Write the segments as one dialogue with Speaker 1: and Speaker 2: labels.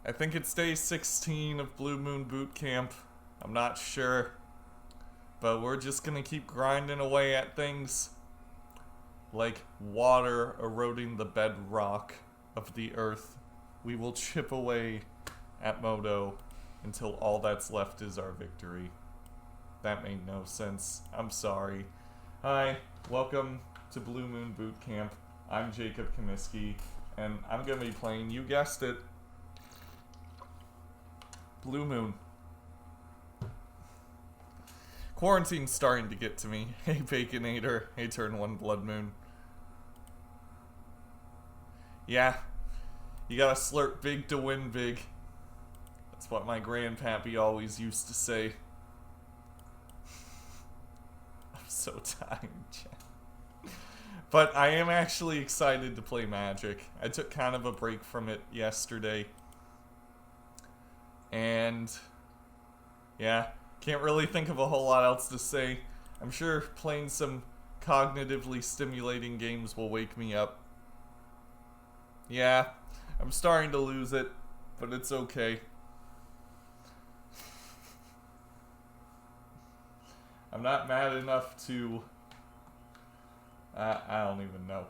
Speaker 1: I think it's day 16 of Blue Moon Boot Camp. I'm not sure. But we're just gonna keep grinding away at things like water eroding the bedrock of the earth. We will chip away at Modo until all that's left is our victory. That made no sense. I'm sorry. Hi, welcome to Blue Moon Boot Camp. I'm Jacob Cumiskey, and I'm gonna be playing, you guessed it, Blue Moon. Quarantine's starting to get to me. Hey Baconator, hey Turn 1 Blood Moon. Yeah, you gotta slurp big to win big. That's what my grandpappy always used to say. I'm so tired, Jack. But I am actually excited to play Magic. I took kind of a break from it yesterday. And yeah, can't really think of a whole lot else to say. I'm sure playing some cognitively stimulating games will wake me up. Yeah, I'm starting to lose it, but it's okay. I'm not mad enough to... I don't even know.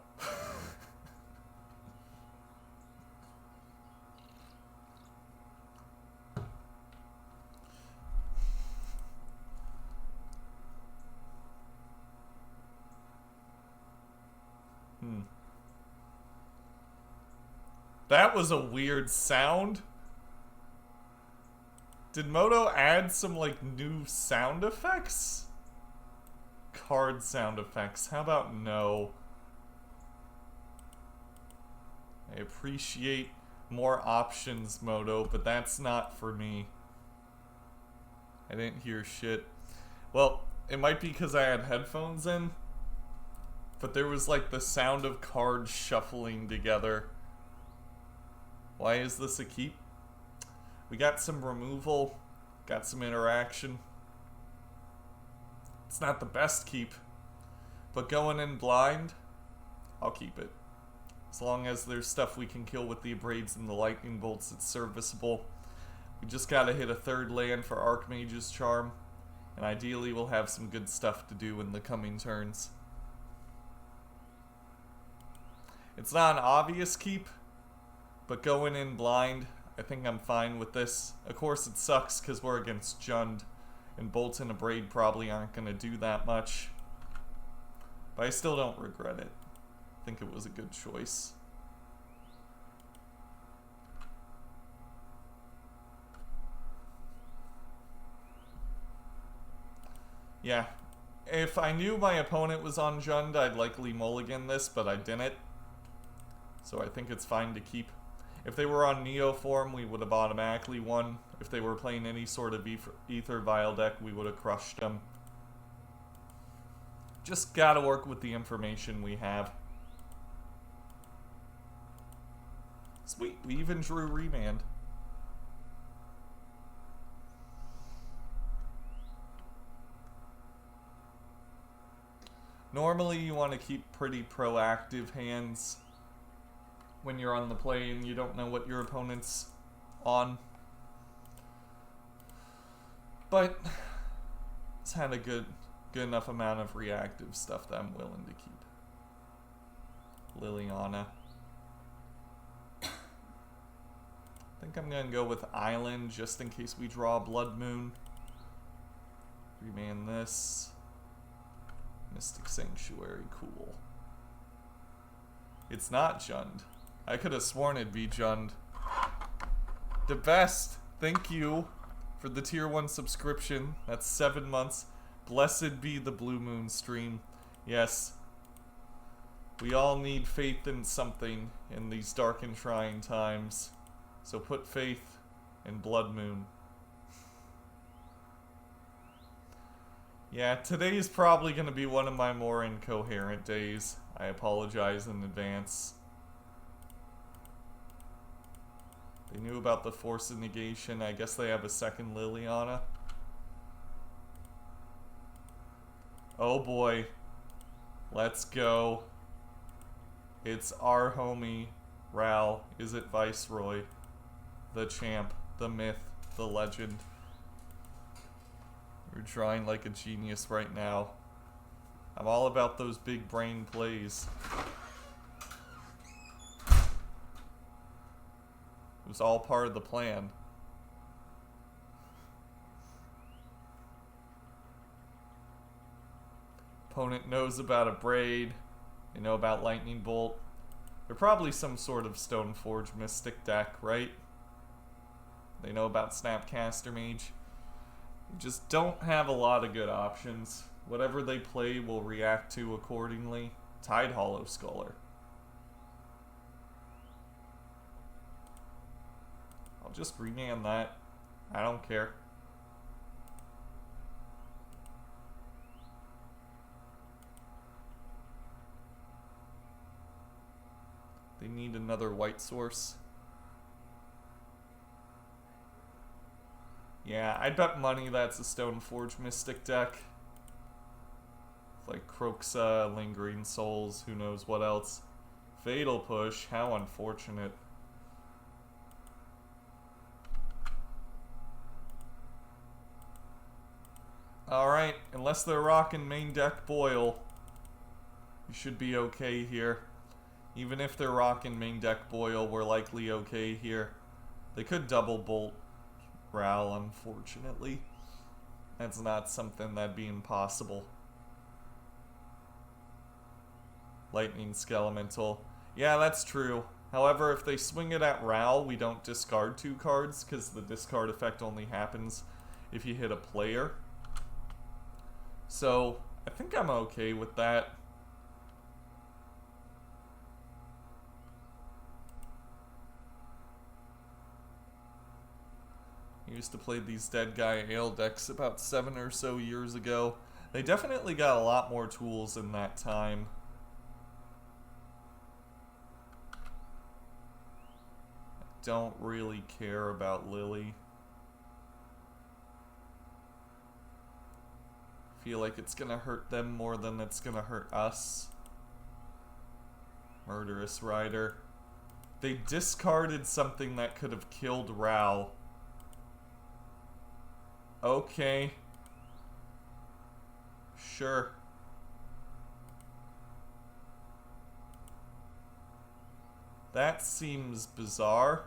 Speaker 1: That was a weird sound. Did Moto add some, like, new sound effects? Card sound effects. How about no? I appreciate more options, Moto, but that's not for me. I didn't hear shit. Well, it might be because I had headphones in, but there was, like, the sound of cards shuffling together. Why is this a keep? We got some removal, got some interaction. It's not the best keep, but going in blind, I'll keep it. As long as there's stuff we can kill with the Abrades and the Lightning Bolts, it's serviceable. We just gotta hit a third land for Archmage's Charm, and ideally we'll have some good stuff to do in the coming turns. It's not an obvious keep, but going in blind, I think I'm fine with this. Of course it sucks because we're against Jund, and Bolt and Abrade probably aren't going to do that much. But I still don't regret it. I think it was a good choice. Yeah. If I knew my opponent was on Jund, I'd likely mulligan this, but I didn't. So I think it's fine to keep. If they were on Neo form, we would have automatically won. If they were playing any sort of Aether Vial deck, we would have crushed them. Just gotta work with the information we have. Sweet, we even drew Remand. Normally you want to keep pretty proactive hands when you're on the play and you don't know what your opponent's on. But it's had a good enough amount of reactive stuff that I'm willing to keep. Liliana. I think I'm gonna go with Island just in case we draw Blood Moon. Remand this. Mystic Sanctuary, cool. It's not Jund. I could have sworn it'd be Jund. The best. Thank you for the tier 1 subscription. That's 7 months. Blessed be the Blue Moon stream. Yes. We all need faith in something in these dark and trying times. So put faith in Blood Moon. Yeah, today is probably going to be one of my more incoherent days. I apologize in advance. They knew about the Force of Negation. I guess they have a second Liliana. Oh boy. Let's go. It's our homie, Ral. Izzet Viceroy. the champ, the myth, the legend. You're drawing like a genius right now. I'm all about those big brain plays. It was all part of the plan. Opponent knows about Abrade. They know about Lightning Bolt. They're probably some sort of Stoneforge Mystic deck, right? They know about Snapcaster Mage. You just don't have a lot of good options. Whatever they play will react to accordingly. Tide Hollow Scholar. I'll just remand that. I don't care. They need another white source. Yeah, I'd bet money that's a Stoneforge Mystic deck. Like Croxa, Lingering Souls, who knows what else. Fatal Push, how unfortunate. Alright, unless they're rocking main deck Boil, you should be okay here. Even if they're rocking main deck Boil, we're likely okay here. They could double bolt Ral, unfortunately. That's not something that'd be impossible. Lightning Skelemental. Yeah, that's true. However, if they swing it at Ral, we don't discard 2 cards, because the discard effect only happens if you hit a player. So, I think I'm okay with that. I used to play these Dead Guy Ale decks about 7 or so years ago. They definitely got a lot more tools in that time. I don't really care about Lily. Feel like it's gonna hurt them more than it's gonna hurt us. Murderous Rider. They discarded something that could have killed Ral. Okay. Sure. That seems bizarre.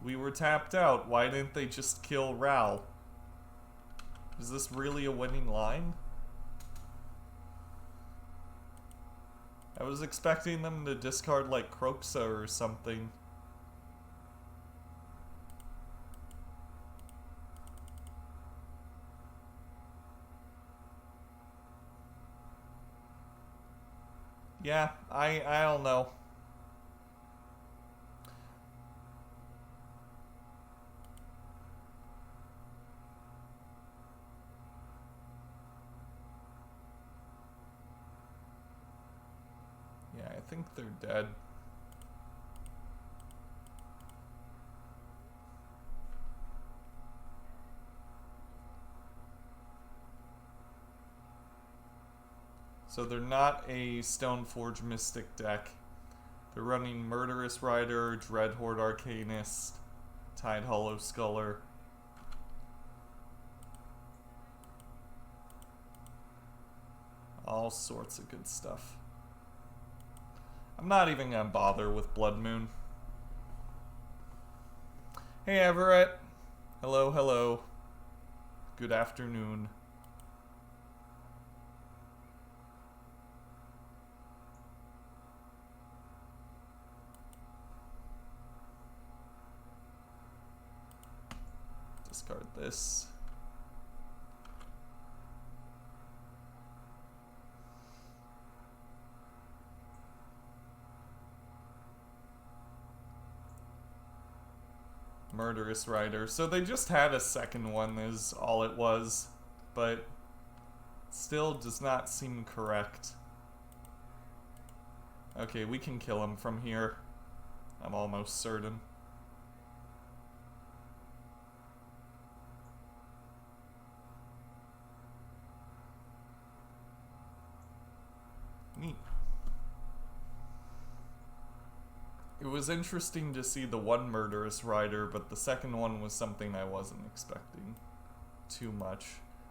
Speaker 1: We were tapped out. Why didn't they just kill Ral? Is this really a winning line? I was expecting them to discard like Croxa or something. Yeah, I don't know. Yeah, I think they're dead. So they're not a Stoneforge Mystic deck. They're running Murderous Rider, Dreadhorde Arcanist, Tide Hollow Scholar. All sorts of good stuff. I'm not even gonna bother with Blood Moon. Hey Everett. Hello, hello. Good afternoon. Discard this. Murderous Rider. So they just had a second one is all it was, but still does not seem correct. Okay, we can kill him from here. I'm almost certain. Neat. It was interesting to see the one Murderous Rider, but the second one was something I wasn't expecting too much.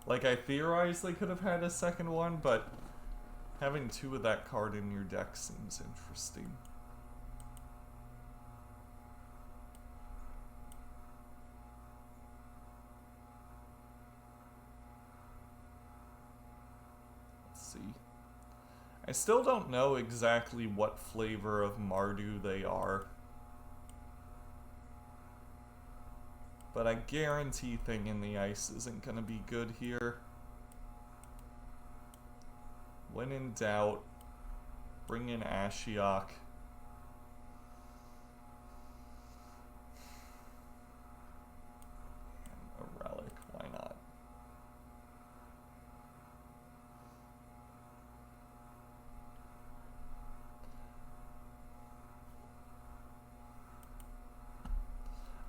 Speaker 1: Like, I theorized they could have had a second one, but having two of that card in your deck seems interesting. Let's see. I still don't know exactly what flavor of Mardu they are. But I guarantee Thing in the Ice isn't going to be good here. When in doubt, bring in Ashiok. And a Relic, why not?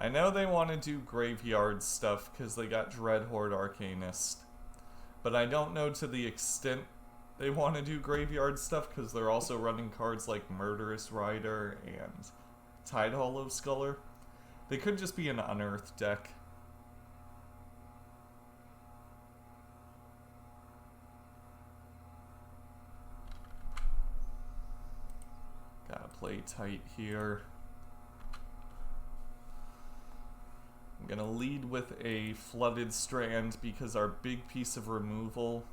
Speaker 1: I know they want to do graveyard stuff because they got Dreadhorde Arcanist. But I don't know to the extent they want to do graveyard stuff because they're also running cards like Murderous Rider and Tide Hollow Sculler. They could just be an Unearthed deck. Gotta play tight here. I'm gonna lead with a Flooded Strand because our big piece of removal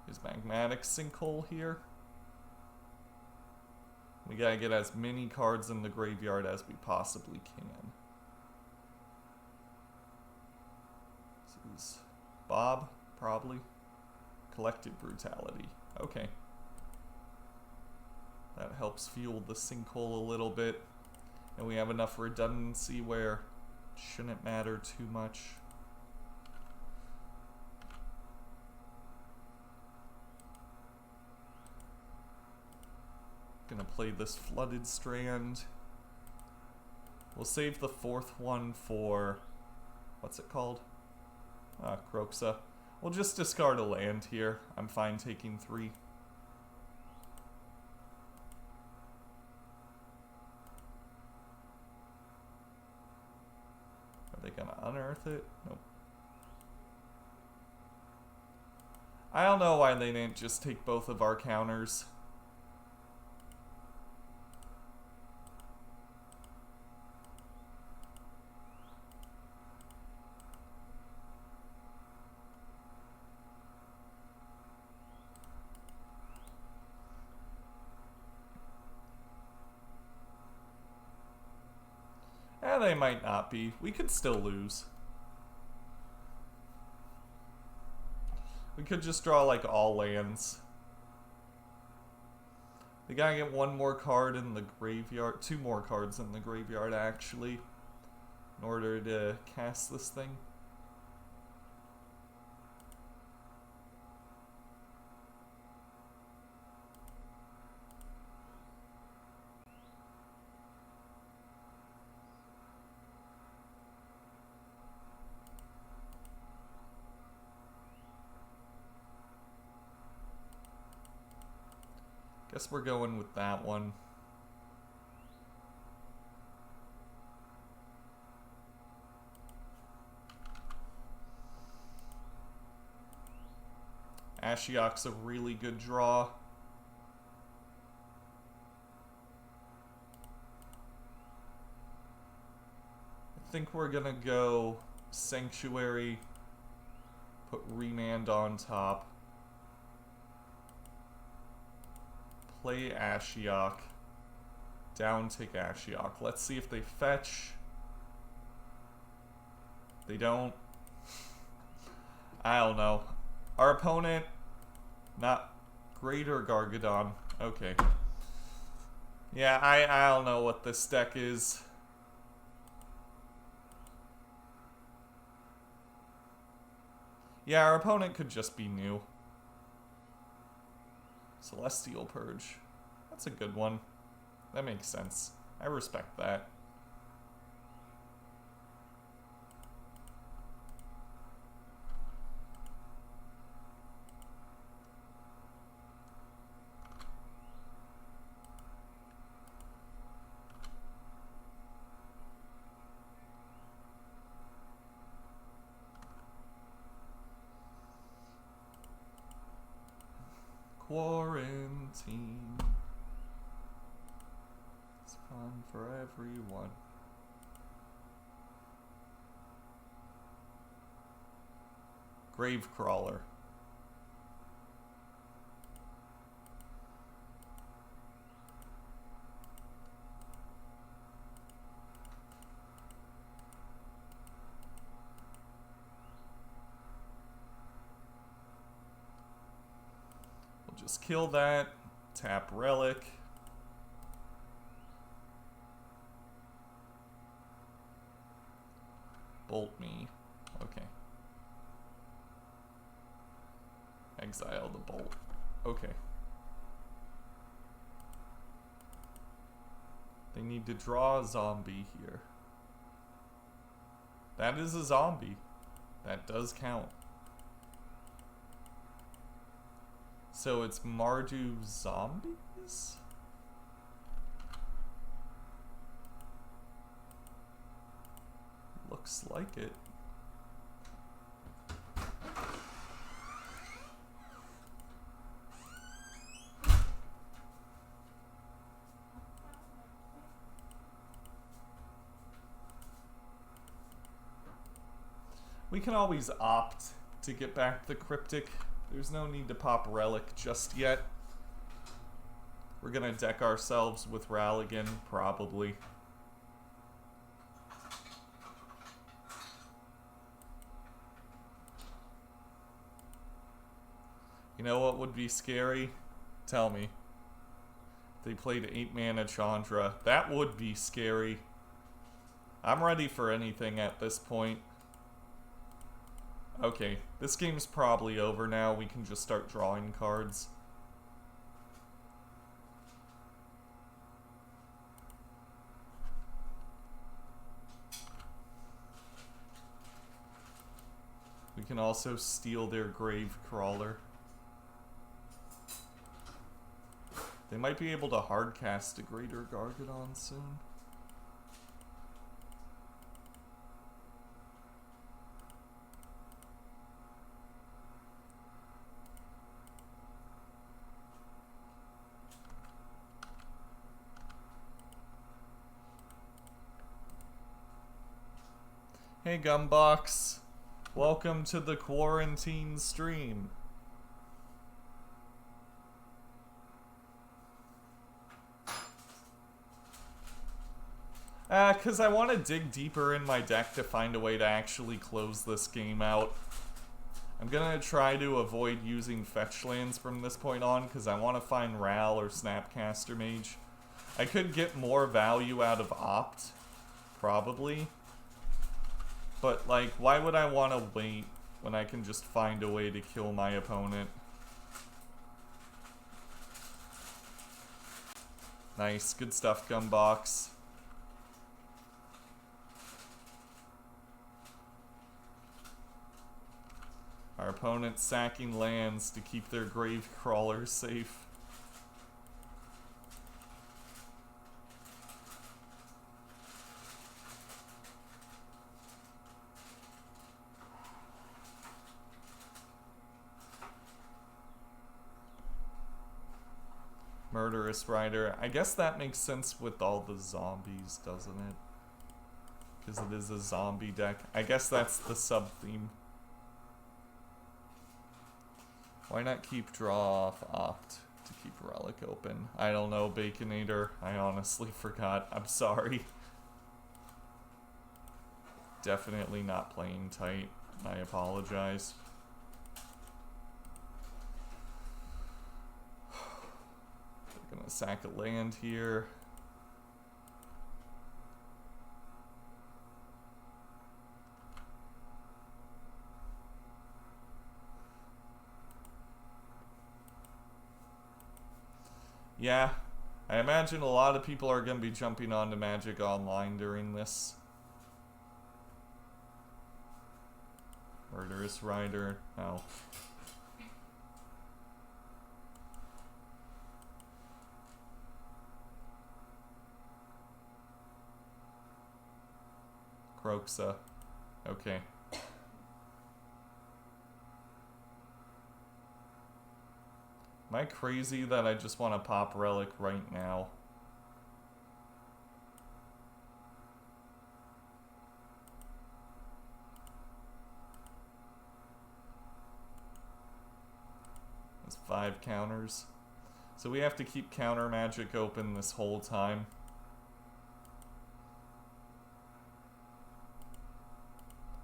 Speaker 1: is Magmatic Sinkhole here. We gotta get as many cards in the graveyard as we possibly can. This is Bob, probably. Collective Brutality. Okay. That helps fuel the Sinkhole a little bit. And we have enough redundancy where it shouldn't matter too much. Gonna play this Flooded Strand. We'll save the fourth one for... what's it called? Kroxa. We'll just discard a land here. I'm fine taking 3. Are they gonna unearth it? Nope. I don't know why they didn't just take both of our counters. They might not be. We could still lose. We could just draw like all lands. We gotta get one more card in the graveyard. 2 more cards in the graveyard actually, in order to cast this thing. Guess we're going with that one. Ashiok's a really good draw. I think we're gonna go Sanctuary, put Remand on top. Play Ashiok. Down tick Ashiok. Let's see if they fetch. They don't. I don't know. Our opponent, not Greater Gargadon. Okay. Yeah, I don't know what this deck is. Yeah, our opponent could just be new. Celestial Purge. That's a good one. That makes sense. I respect that. quarantine. It's fun for everyone. Gravecrawler. We'll just kill that. Tap Relic. Bolt me. Okay. Exile the bolt. Okay. They need to draw a zombie here. That is a zombie. That does count. So it's Mardu zombies? Looks like it. We can always opt to get back the Cryptic. There's no need to pop Relic just yet. We're gonna deck ourselves with Raligan, probably. You know what would be scary? Tell me. They played 8 mana Chandra. That would be scary. I'm ready for anything at this point. Okay, this game's probably over now. We can just start drawing cards. We can also steal their Gravecrawler. They might be able to hardcast a Greater Gargadon soon. Hey Gumbox, welcome to the quarantine stream. Cause I want to dig deeper in my deck to find a way to actually close this game out. I'm gonna try to avoid using fetch lands from this point on, cause I want to find Ral or Snapcaster Mage. I could get more value out of Opt, probably. But, like, why would I want to wait when I can just find a way to kill my opponent? Nice, good stuff, Gumbox. Our opponent's sacking lands to keep their Gravecrawlers safe. Murderous Rider. I guess that makes sense with all the zombies, doesn't it? Because it is a zombie deck. I guess that's the sub-theme. Why not keep draw off Opt to keep Relic open? I don't know, Baconator. I honestly forgot. I'm sorry. Definitely not playing tight. I apologize. Gonna sack a land here. Yeah, I imagine a lot of people are gonna be jumping onto Magic Online during this. Murderous Rider, no. Kroxa. Okay. Am I crazy that I just want to pop Relic right now? That's 5 counters. So we have to keep counter magic open this whole time.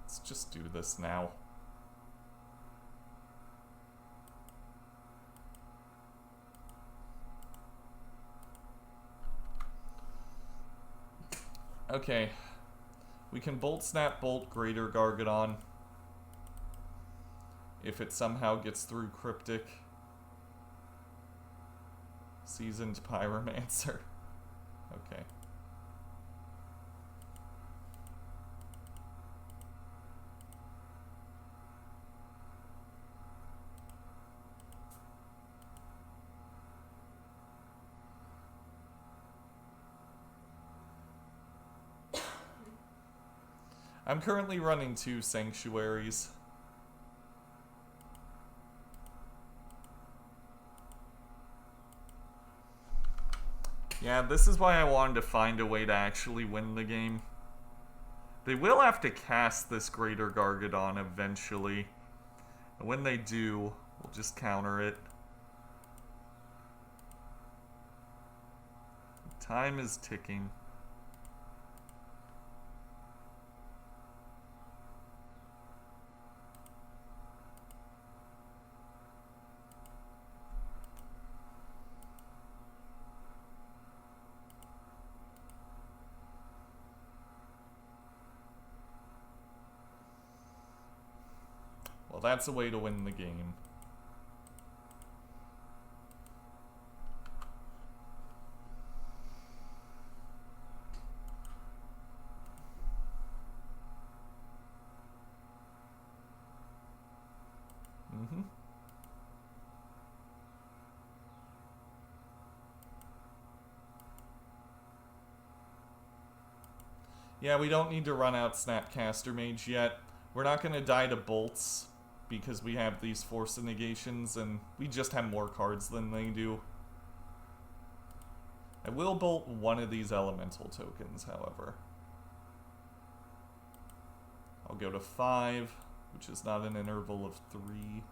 Speaker 1: Let's just do this now. Okay. We can Bolt Snap Bolt Greater Gargadon if it somehow gets through Cryptic. Seasoned Pyromancer. Okay. I'm currently running 2 Sanctuaries. Yeah, this is why I wanted to find a way to actually win the game. They will have to cast this Greater Gargadon eventually. And when they do, we'll just counter it. Time is ticking. Well, that's a way to win the game. Yeah, we don't need to run out Snapcaster Mage yet. We're not going to die to bolts because we have these Force of Negations and we just have more cards than they do. I will bolt one of these elemental tokens, however. I'll go to 5, which is not an interval of 3.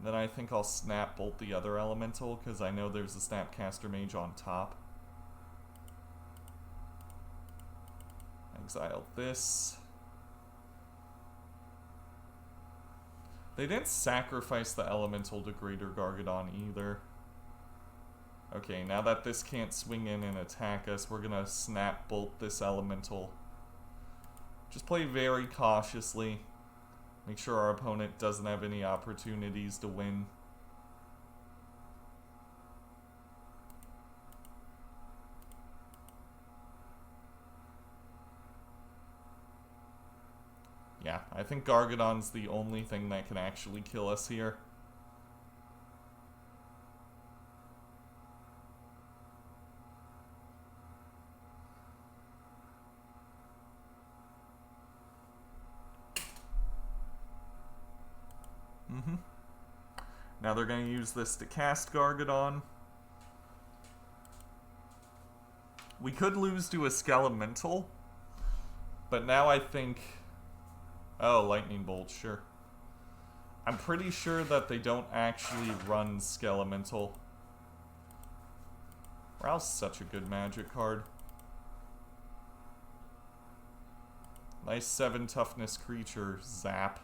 Speaker 1: Then I think I'll snap bolt the other elemental because I know there's a Snapcaster Mage on top. Exile this. They didn't sacrifice the elemental to Greater Gargadon either. Okay, now that this can't swing in and attack us, we're gonna snap bolt this elemental. Just play very cautiously. Make sure our opponent doesn't have any opportunities to win. Yeah, I think Gargadon's the only thing that can actually kill us here. Now they're going to use this to cast Gargadon. We could lose to a Skelemental, but now I think... Oh, Lightning Bolt, sure. I'm pretty sure that they don't actually run Skelemental. Ral's such a good magic card. Nice 7 toughness creature, zap.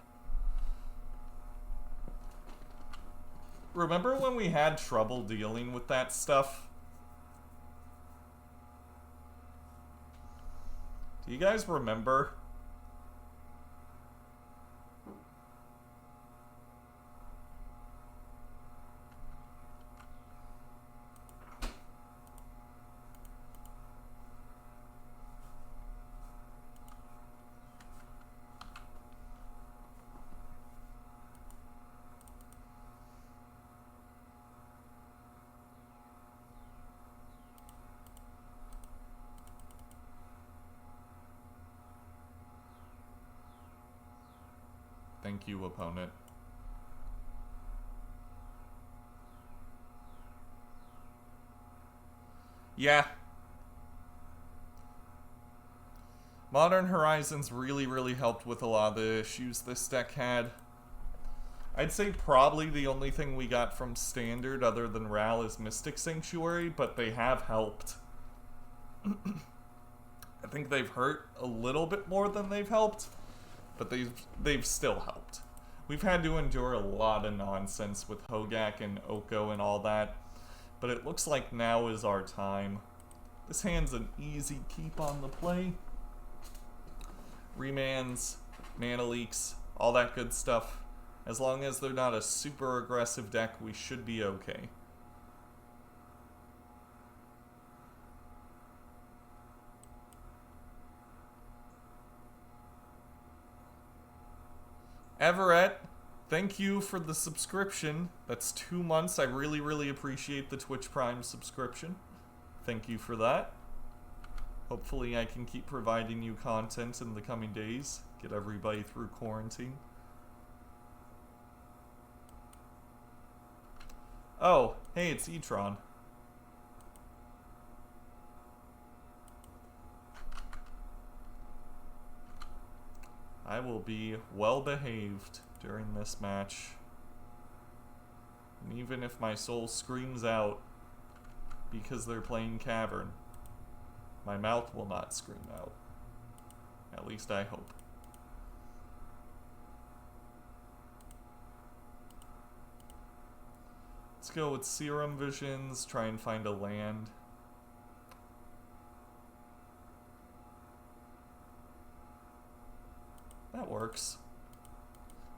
Speaker 1: Remember when we had trouble dealing with that stuff? Do you guys remember? Thank you, opponent. Yeah. Modern Horizons really helped with a lot of the issues this deck had. I'd say probably the only thing we got from Standard other than Ral is Mystic Sanctuary, but they have helped. I think they've hurt a little bit more than they've helped, but they've still helped. We've had to endure a lot of nonsense with Hogak and Oko and all that, but it looks like now is our time. This hand's an easy keep on the play. Remands, mana leaks, all that good stuff. As long as they're not a super aggressive deck, we should be okay. Everett, thank you for the subscription. That's 2 months. I really appreciate the Twitch Prime subscription. Thank you for that. Hopefully I can keep providing you content in the coming days. Get everybody through quarantine. Oh, hey, it's E-Tron. I will be well behaved during this match. And even if my soul screams out because they're playing Cavern, my mouth will not scream out. At least I hope. Let's go with Serum Visions, try and find a land. That works.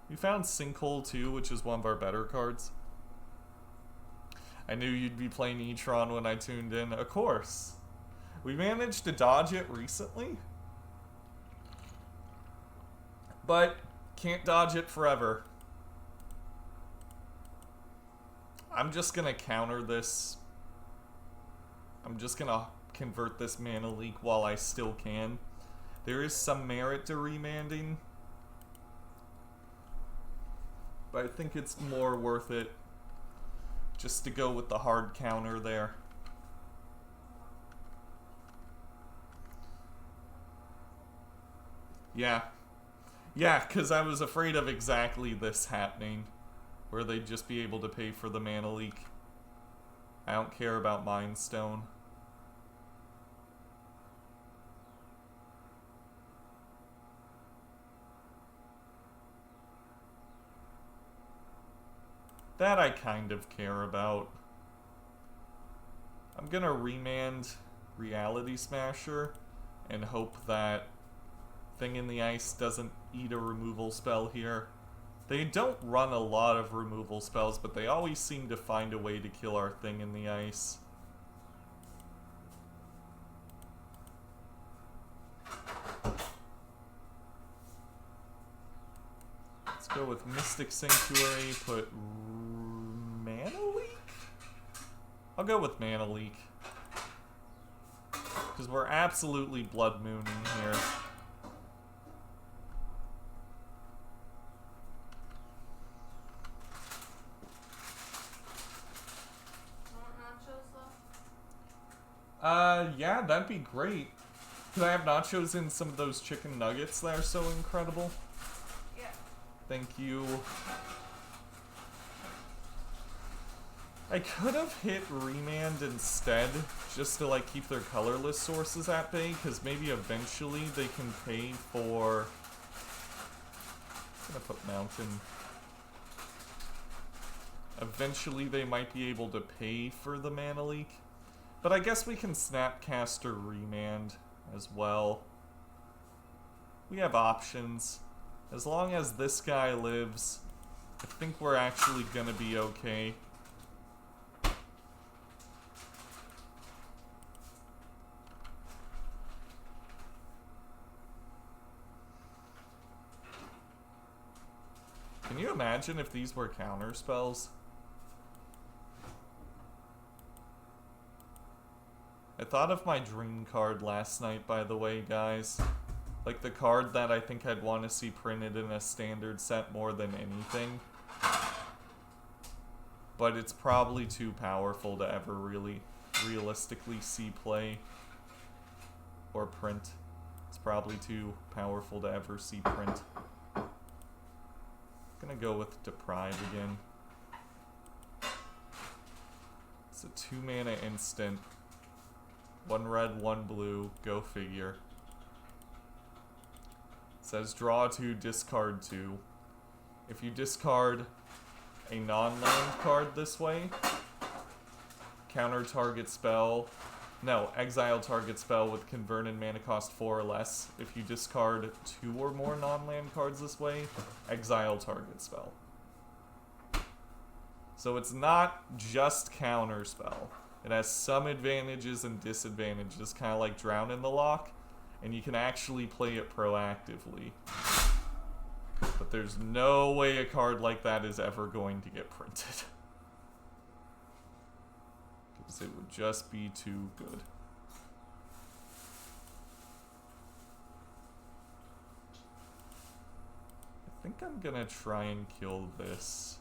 Speaker 1: We found Sinkhole too, which is one of our better cards. I knew you'd be playing E-Tron when I tuned in. Of course. We managed to dodge it recently, but can't dodge it forever. I'm just gonna counter this. I'm just gonna convert this mana leak while I still can. There is some merit to remanding, but I think it's more worth it just to go with the hard counter there. Yeah, because I was afraid of exactly this happening, where they'd just be able to pay for the mana leak. I don't care about Mind Stone. That I kind of care about. I'm gonna remand Reality Smasher and hope that Thing in the Ice doesn't eat a removal spell here. They don't run a lot of removal spells, but they always seem to find a way to kill our Thing in the Ice. Let's go with Mystic Sanctuary, put Mana Leak? I'll go with Mana Leak. Because we're absolutely Blood Mooning here. Yeah, that'd be great. Could I have nachos in some of those chicken nuggets that are so incredible?
Speaker 2: Yeah.
Speaker 1: Thank you. I could have hit Remand instead, just to like keep their colorless sources at bay, because maybe eventually they can pay for... I'm gonna put Mountain. Eventually they might be able to pay for the mana leak. But I guess we can Snapcaster Remand as well. We have options. As long as this guy lives, I think we're actually gonna be okay. Can you imagine if these were counter spells? I thought of my dream card last night, by the way, guys. Like the card that I think I'd want to see printed in a standard set more than anything. But it's probably too powerful to ever really realistically see play or print. It's probably too powerful to ever see print. Gonna go with Deprive again. It's a 2-mana instant. 1 red, 1 blue, go figure. It says draw 2, discard 2. If you discard a non-land card this way, counter target spell. No, exile target spell with converted mana cost 4 or less. If you discard 2 or more non-land cards this way, exile target spell. So it's not just counter spell. It has some advantages and disadvantages, kind of like Drown in the Loch, and you can actually play it proactively. But there's no way a card like that is ever going to get printed. Because it would just be too good. I think I'm gonna try and kill this.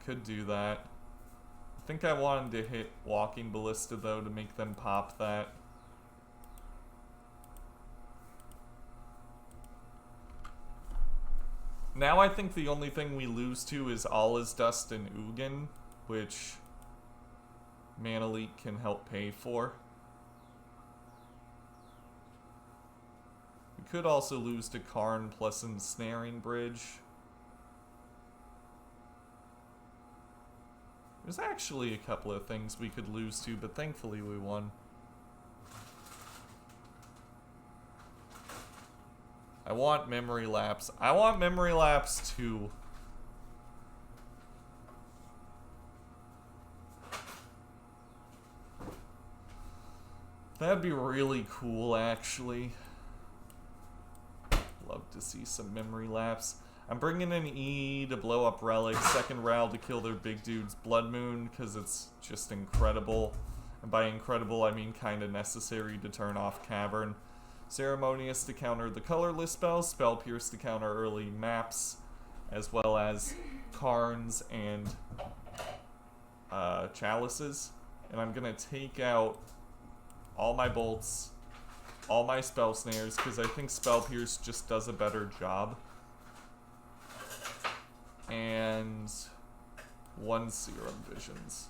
Speaker 1: Could do that. I think I wanted to hit Walking Ballista though to make them pop that. Now I think the only thing we lose to is All Is Dust and Ugin, which Mana Leak can help pay for. We could also lose to Karn plus Ensnaring Bridge. There's actually a couple of things we could lose to, but thankfully we won. I want Memory Lapse. I want Memory Lapse too. That'd be really cool, actually. Love to see some Memory Lapse. I'm bringing in E to blow up Relic, second Ral to kill their big dudes, Blood Moon, because it's just incredible. And by incredible, I mean kind of necessary to turn off Cavern. Ceremonious to counter the colorless spells, Spell Pierce to counter early maps, as well as Karns and Chalices. And I'm going to take out all my bolts, all my Spell Snares, because I think Spell Pierce just does a better job. And 1 Serum Visions.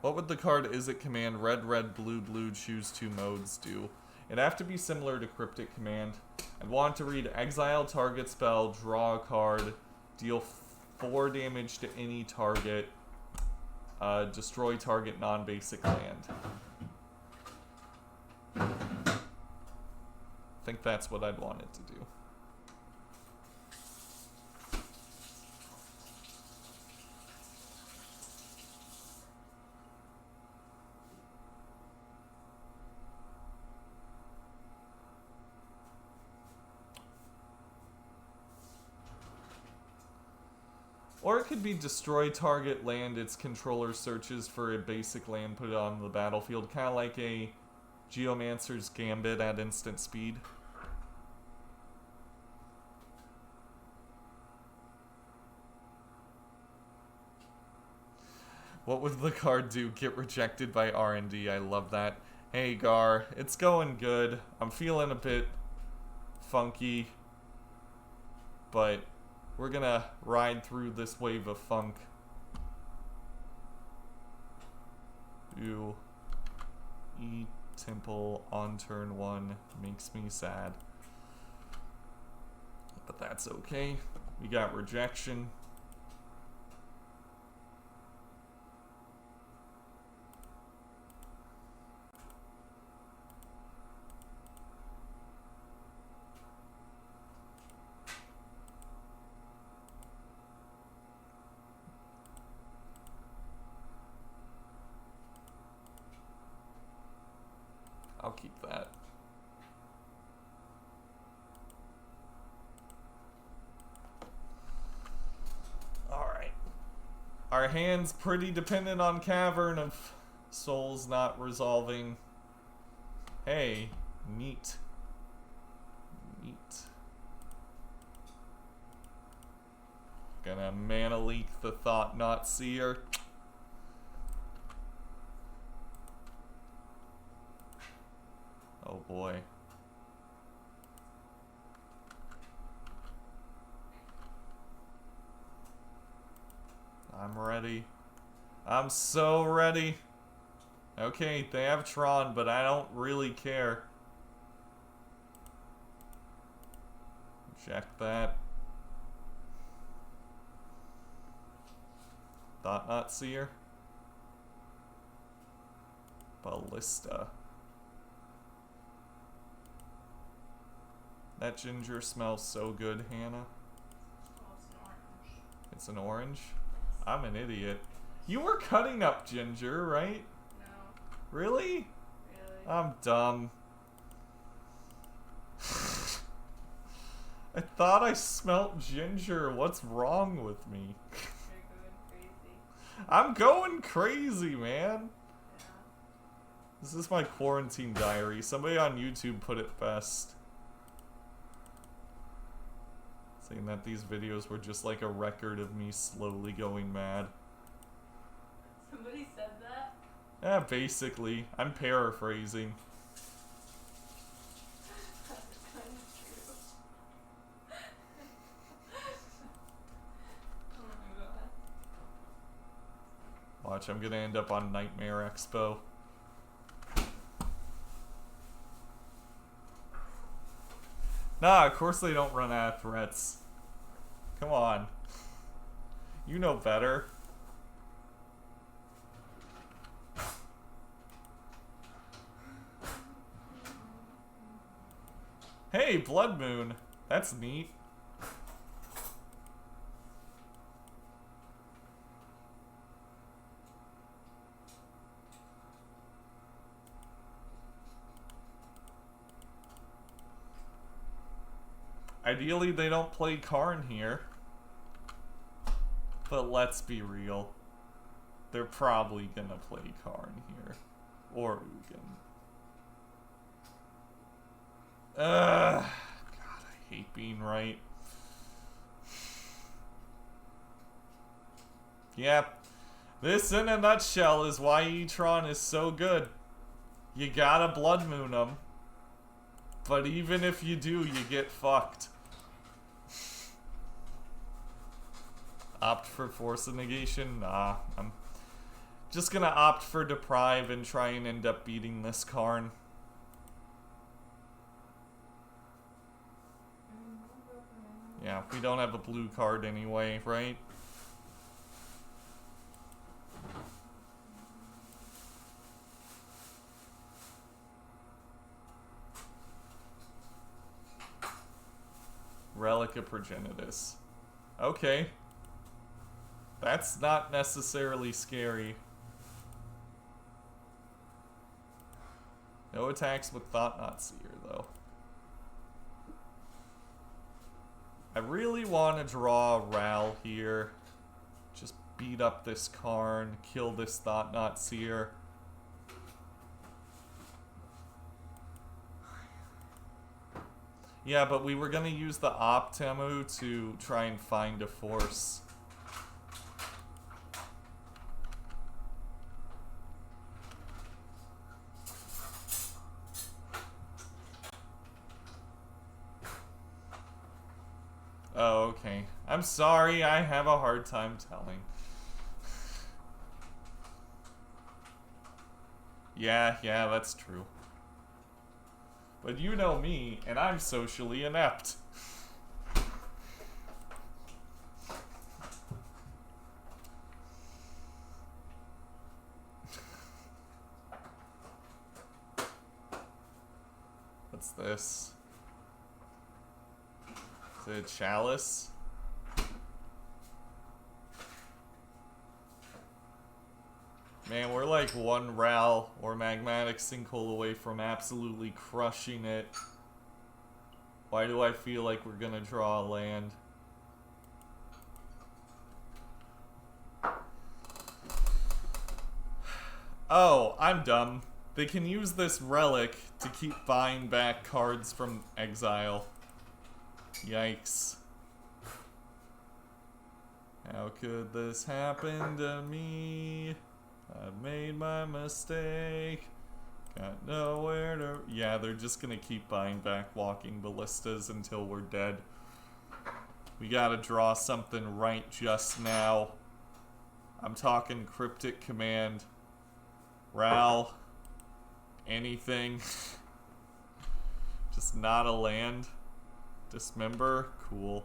Speaker 1: What would the card Izzet Command red, red, blue, blue choose 2 modes do? It'd have to be similar to Cryptic Command. I'd want to read exile target spell, draw a card, deal 4 damage to any target, destroy target non-basic land. I think that's what I'd want it to do. Or it could be destroy target land its controller searches for a basic land, put it on the battlefield, kind of like a Geomancer's Gambit at instant speed. What would the card do? Get rejected by R&D. I love that. Hey Gar, it's going good. I'm feeling a bit funky, but we're gonna ride through this wave of funk. Do E Temple on turn 1 makes me sad, but that's okay. We got rejection. I'll keep that. Our hand's pretty dependent on Cavern of Souls not resolving. Hey, neat. Neat. Gonna mana leak the Thought Not Seer. Oh boy. I'm ready. I'm so ready. Okay, they have Tron, but I don't really care. Check that. Thought Not Seer. Ballista. That ginger smells so good, Hannah.
Speaker 2: Oh, it's an orange.
Speaker 1: It's an orange? I'm an idiot. You were cutting up ginger, right?
Speaker 2: No.
Speaker 1: Really?
Speaker 2: Really?
Speaker 1: I'm dumb. I thought I smelt ginger. What's wrong with me?
Speaker 2: You're going crazy.
Speaker 1: I'm going crazy, man.
Speaker 2: Yeah.
Speaker 1: This is my quarantine diary. Somebody on YouTube put it best. Saying that these videos were just like a record of me slowly going mad.
Speaker 2: Somebody said that?
Speaker 1: Yeah, basically. I'm paraphrasing.
Speaker 2: That's kind of true. Oh my god.
Speaker 1: Watch, I'm gonna end up on Nightmare Expo. Nah, of course they don't run out of threats. Come on. You know better. Hey, Blood Moon. That's neat. Ideally, they don't play Karn here. But let's be real. They're probably gonna play Karn here. Or Ugin. God, I hate being right. Yep. This, in a nutshell, is why E-Tron is so good. You gotta Blood Moon them. But even if you do, you get fucked. Opt for Force of Negation? Nah, I'm just gonna opt for Deprive and try and end up beating this Karn. Yeah, we don't have a blue card anyway, right? Relic of Progenitus. Okay. That's not necessarily scary. No attacks with Thought Not Seer, though. I really want to draw Ral here. Just beat up this Karn, kill this Thought Not Seer. Yeah, but we were going to use the Optemu to try and find a force. Oh, okay. I'm sorry, I have a hard time telling. Yeah, that's true. But you know me, and I'm socially inept. What's this? Is it a chalice? Man, we're like one Ral or Magmatic Sinkhole away from absolutely crushing it. Why do I feel like we're gonna draw a land? Oh, I'm dumb. They can use this relic to keep buying back cards from exile. Yikes. How could this happen to me? I've made my mistake. Got nowhere to... Yeah, they're just gonna keep buying back Walking Ballistas until we're dead. We gotta draw something right just now. I'm talking Cryptic Command. Ral. Anything. Just not a land. Dismember. Cool.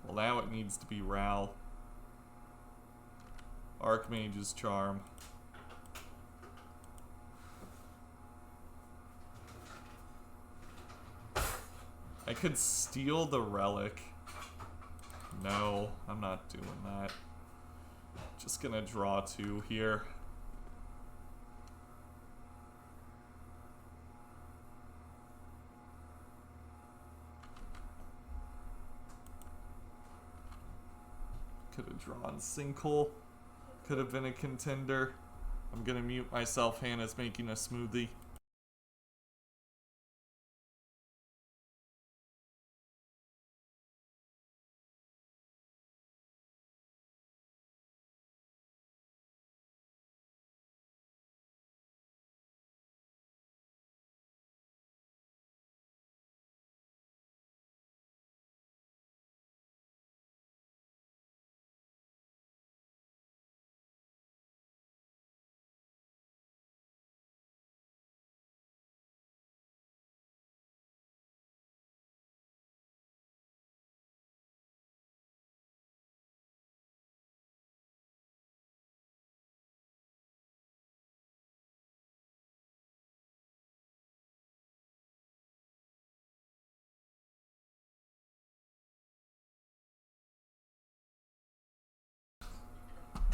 Speaker 1: Well, now it needs to be Ral. Archmage's Charm. I could steal the relic. No, I'm not doing that. Just gonna draw 2 here. Could have drawn Sinkhole. Could have been a contender. I'm gonna mute myself. Hannah's making a smoothie.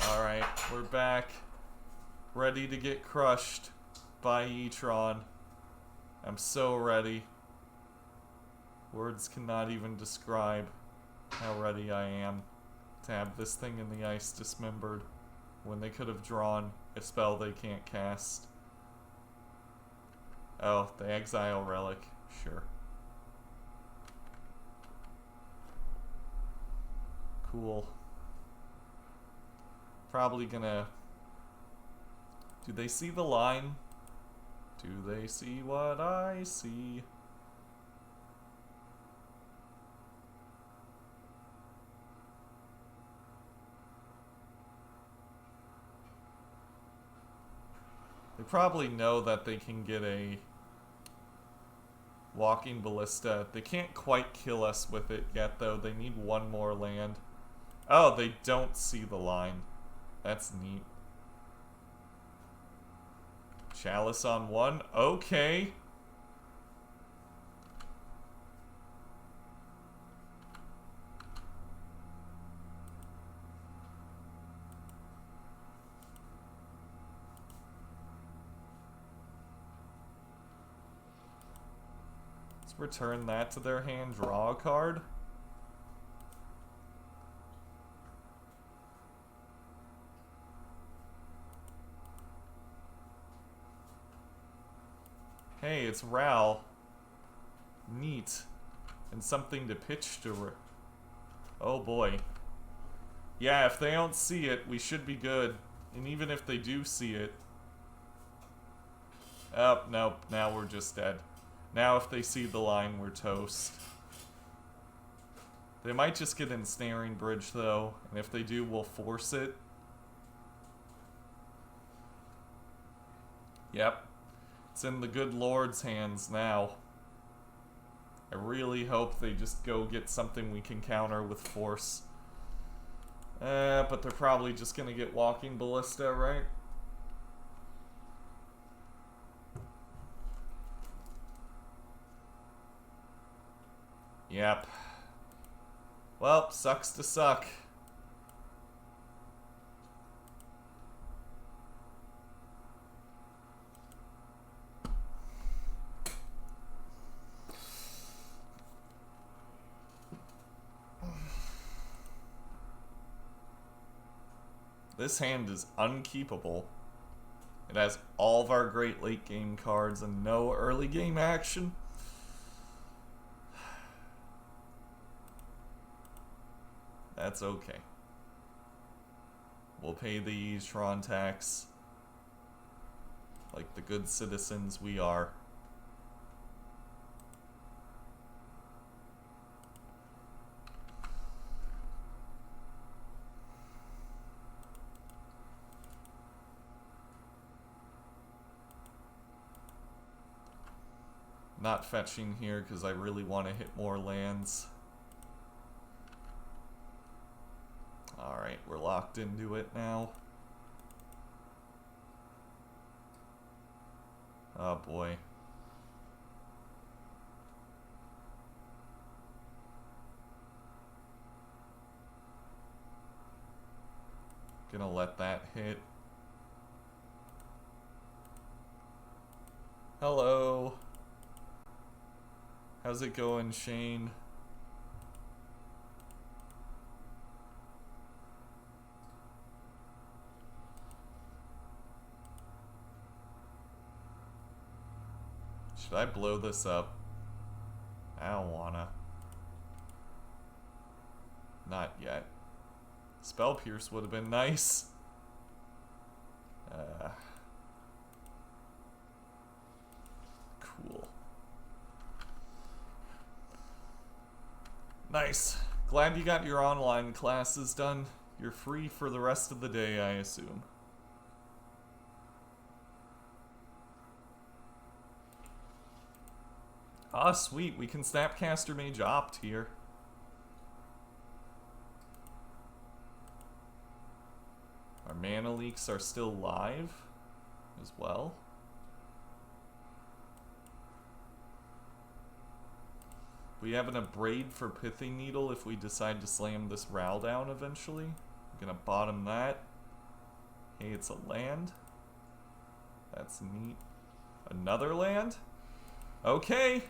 Speaker 1: Alright, we're back. Ready to get crushed by Etron. I'm so ready. Words cannot even describe how ready I am to have this thing in the ice dismembered when they could have drawn a spell they can't cast. Oh, the Exile Relic. Sure. Cool. Probably gonna... Do they see the line? Do they see what I see? They probably know that they can get a Walking Ballista. They can't quite kill us with it yet, though. They need one more land. Oh, they don't see the line. That's neat. Chalice on 1? Okay. Let's return that to their hand. Draw a card. Hey, it's Ral. Neat. And something to pitch to... Oh boy. Yeah, if they don't see it, we should be good. And even if they do see it... Oh, nope. Now we're just dead. Now if they see the line, we're toast. They might just get Ensnaring Bridge, though. And if they do, we'll force it. Yep. It's in the good Lord's hands now. I really hope they just go get something we can counter with force. But they're probably just gonna get Walking Ballista, right? Yep. Well, sucks to suck. This hand is unkeepable. It has all of our great late game cards and no early game action. That's okay. We'll pay the Tron tax like the good citizens we are. Not fetching here because I really want to hit more lands. Alright, we're locked into it now. Oh boy. Gonna let that hit. Hello. How's it going, Shane? Should I blow this up? I don't wanna. Not yet. Spell Pierce would have been nice. Cool. Nice. Glad you got your online classes done. You're free for the rest of the day, I assume. Ah, sweet. We can Snapcaster Mage opt here. Our mana leaks are still live as well. We have an Abrade for Pithing Needle if we decide to slam this Ral down eventually. I'm gonna bottom that. Hey, it's a land. That's neat. Another land? Okay.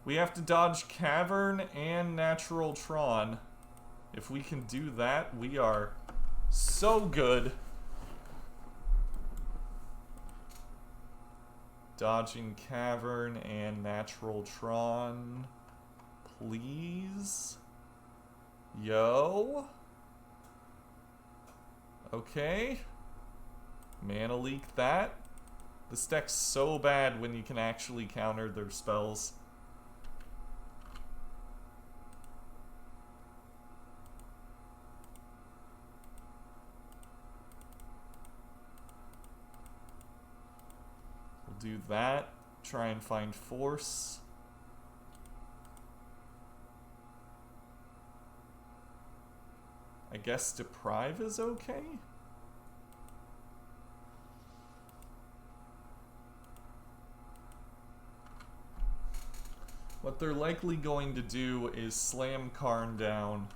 Speaker 1: We have to dodge Cavern and Natural Tron. If we can do that, we are so good. Dodging Cavern and Natural Tron. Please. Yo. Okay. Mana leak that. This deck's so bad when you can actually counter their spells. Do that. Try and find force. I guess Deprive is okay? What they're likely going to do is slam Karn down,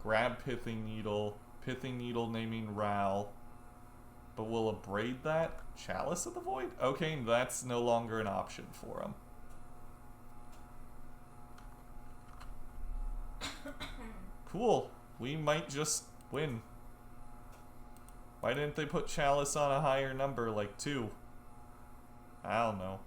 Speaker 1: grab Pithing Needle naming Ral, but we'll Abrade that? Chalice of the Void? Okay, that's no longer an option for him. Cool. We might just win. Why didn't they put Chalice on a higher number, like 2? I don't know.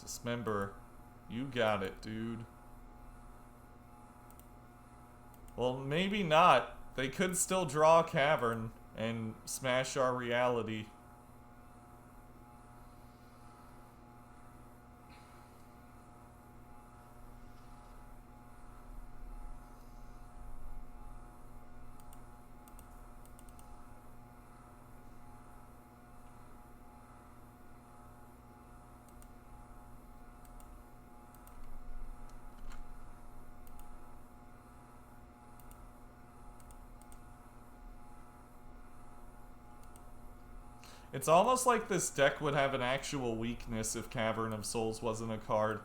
Speaker 1: Dismember. You got it, dude. Well, maybe not. They could still draw a Cavern and smash our reality. It's almost like this deck would have an actual weakness if Cavern of Souls wasn't a card.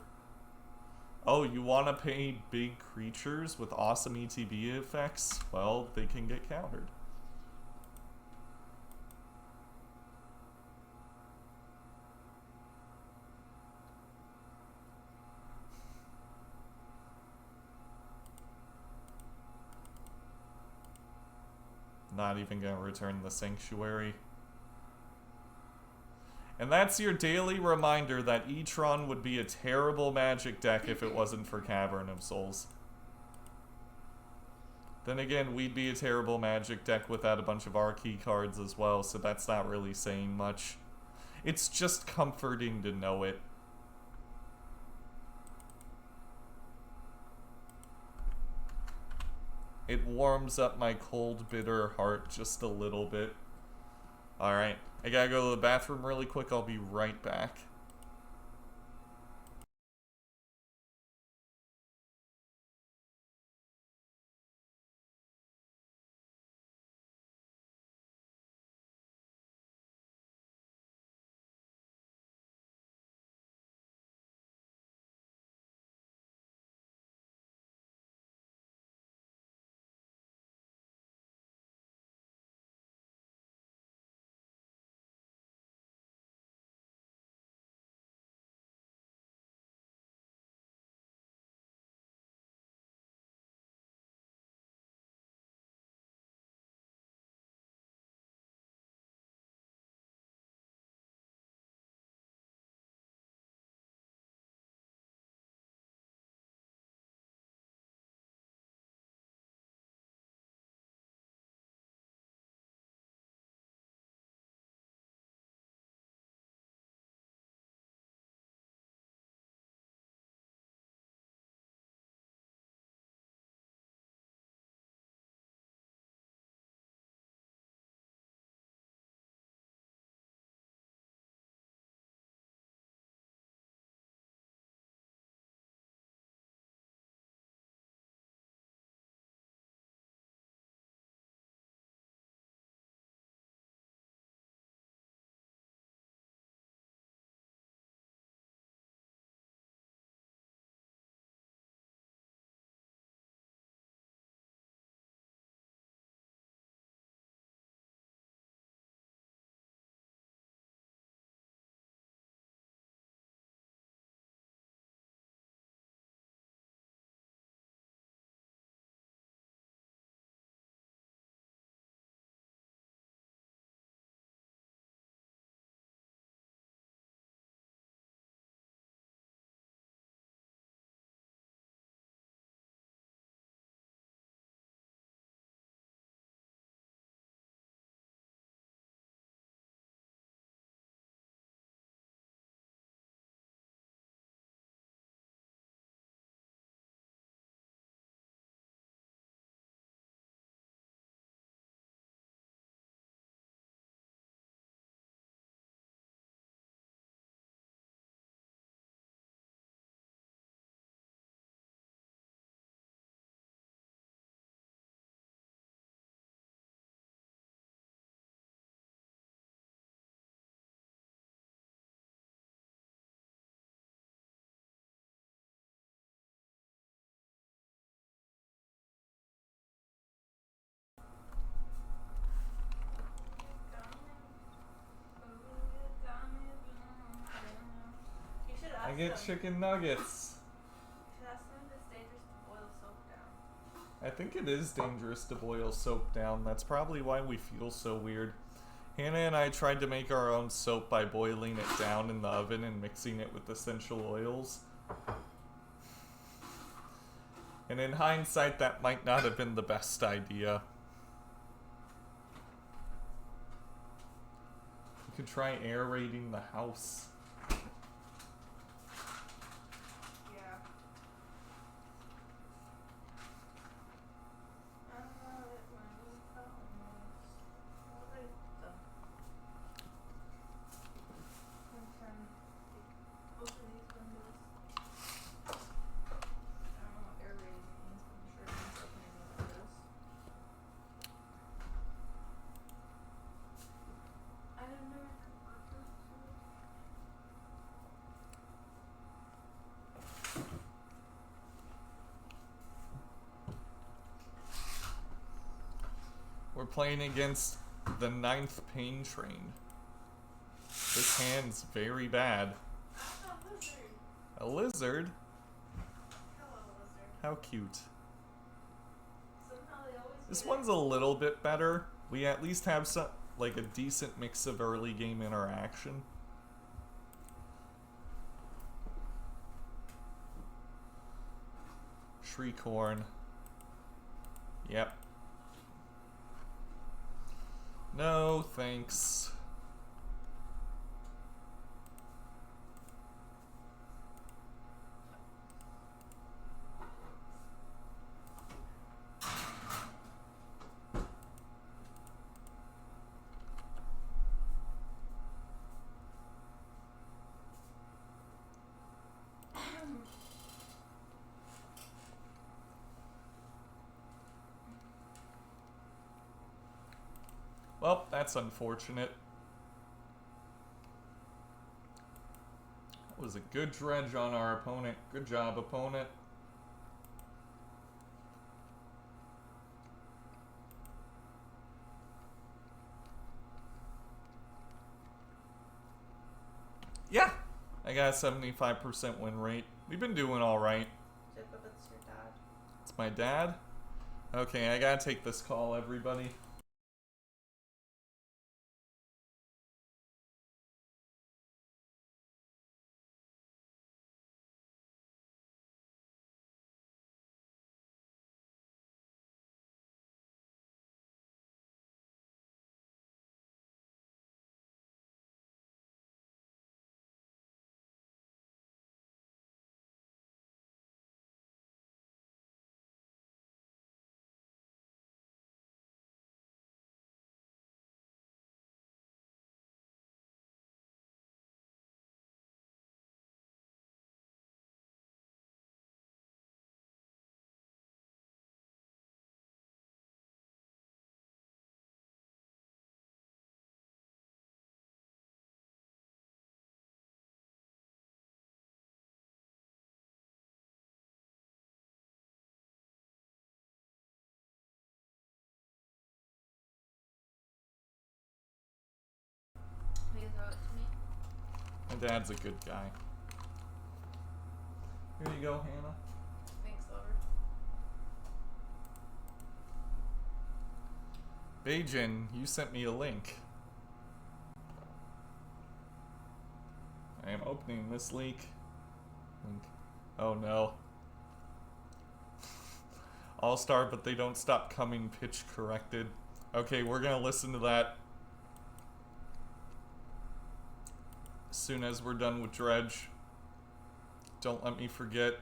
Speaker 1: Oh, you want to pay big creatures with awesome ETB effects? Well, they can get countered. Not even gonna return the Sanctuary. And that's your daily reminder that E-Tron would be a terrible Magic deck if it wasn't for Cavern of Souls. Then again, we'd be a terrible Magic deck without a bunch of Archie cards as well, so that's not really saying much. It's just comforting to know it. It warms up my cold, bitter heart just a little bit. Alright, I gotta go to the bathroom really quick. I'll be right back. I get chicken nuggets.
Speaker 2: You should ask them if it's dangerous to boil soap down.
Speaker 1: I think it is dangerous to boil soap down. That's probably why we feel so weird. Hannah and I tried to make our own soap by boiling it down in the oven and mixing it with essential oils. And in hindsight, that might not have been the best idea. We could try aerating the house. playing against the 9th Pain Train. This hand's very bad.
Speaker 2: A lizard.
Speaker 1: A lizard?
Speaker 2: Hello, lizard.
Speaker 1: How cute.
Speaker 2: Somehow they always
Speaker 1: This
Speaker 2: get
Speaker 1: one's a little bit better. We at least have some, like, a decent mix of early game interaction. Shriekhorn. Yep. No, thanks. Well, that's unfortunate. That was a good dredge on our opponent. Good job, opponent. Yeah, I got a 75% win rate. We've been doing all right.
Speaker 2: Jacob, it's your dad.
Speaker 1: It's my dad. Okay, I gotta take this call, everybody.
Speaker 2: Will you throw it to me?
Speaker 1: My dad's a good guy. Here you go, Hannah.
Speaker 2: Thanks, Lover.
Speaker 1: Beijing, you sent me a link. I am opening this link. Oh no. All-Star, but they don't stop coming pitch corrected. Okay, we're gonna listen to that as soon as we're done with Dredge. Don't let me forget.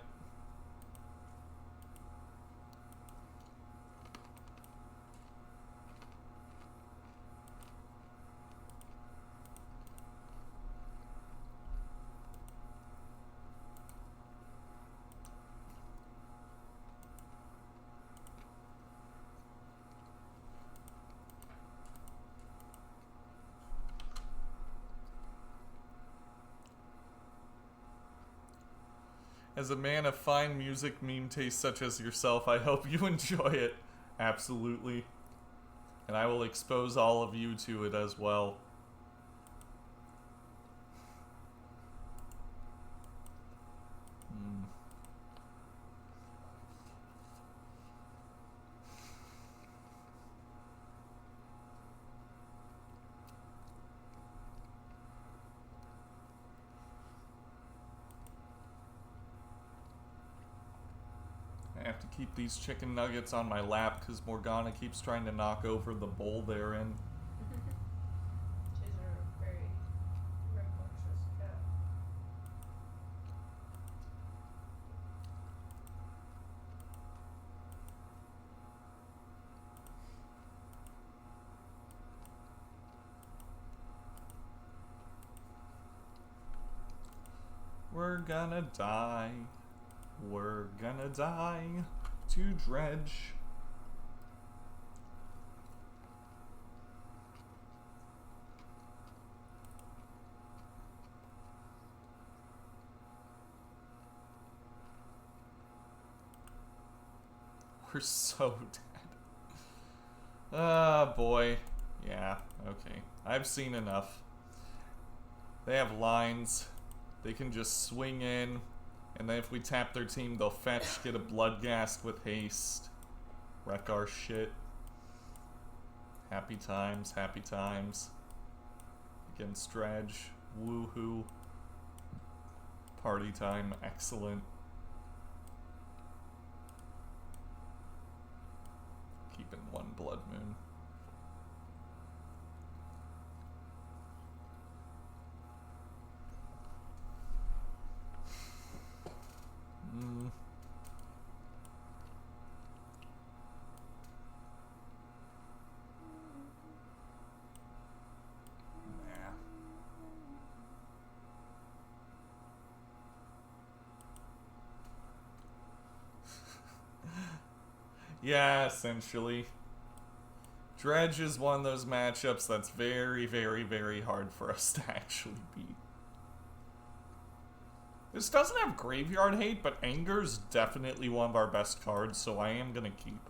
Speaker 1: As a man of fine music meme taste such as yourself, I hope you enjoy it. Absolutely. And I will expose all of you to it as well. I have to keep these chicken nuggets on my lap because Morgana keeps trying to knock over the bowl they're in.
Speaker 2: She's a very rambunctious cat.
Speaker 1: We're gonna die. We're gonna die to Dredge. We're so dead. Boy. Yeah, okay. I've seen enough. They have lines. They can just swing in, and then if we tap their team, they'll fetch, get a Bloodghast with haste, wreck our shit. Happy times, happy times. Against Dredge, woohoo. Party time, excellent. Keeping one Blood Moon. Yeah, essentially. Dredge is one of those matchups that's very, very, very hard for us to actually beat. This doesn't have Graveyard Hate, but Anger's definitely one of our best cards, so I am gonna keep.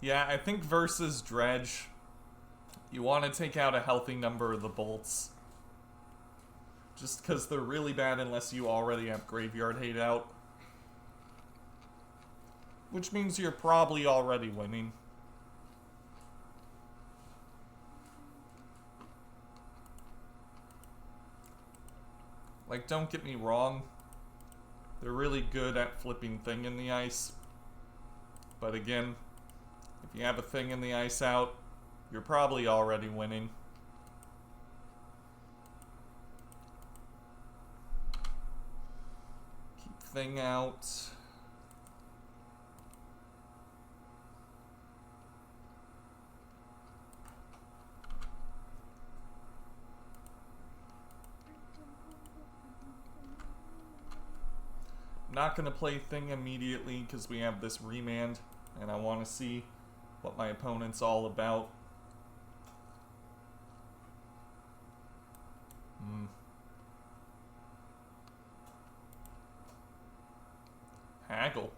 Speaker 1: Yeah, I think versus Dredge, you want to take out a healthy number of the bolts. Just because they're really bad unless you already have Graveyard Hate out. Which means you're probably already winning. Like, don't get me wrong. They're really good at flipping Thing in the Ice. But again, if you have a Thing in the Ice out, you're probably already winning. Keep Thing out. Not gonna play Thing immediately because we have this Remand and I want to see what my opponent's all about. Haggle.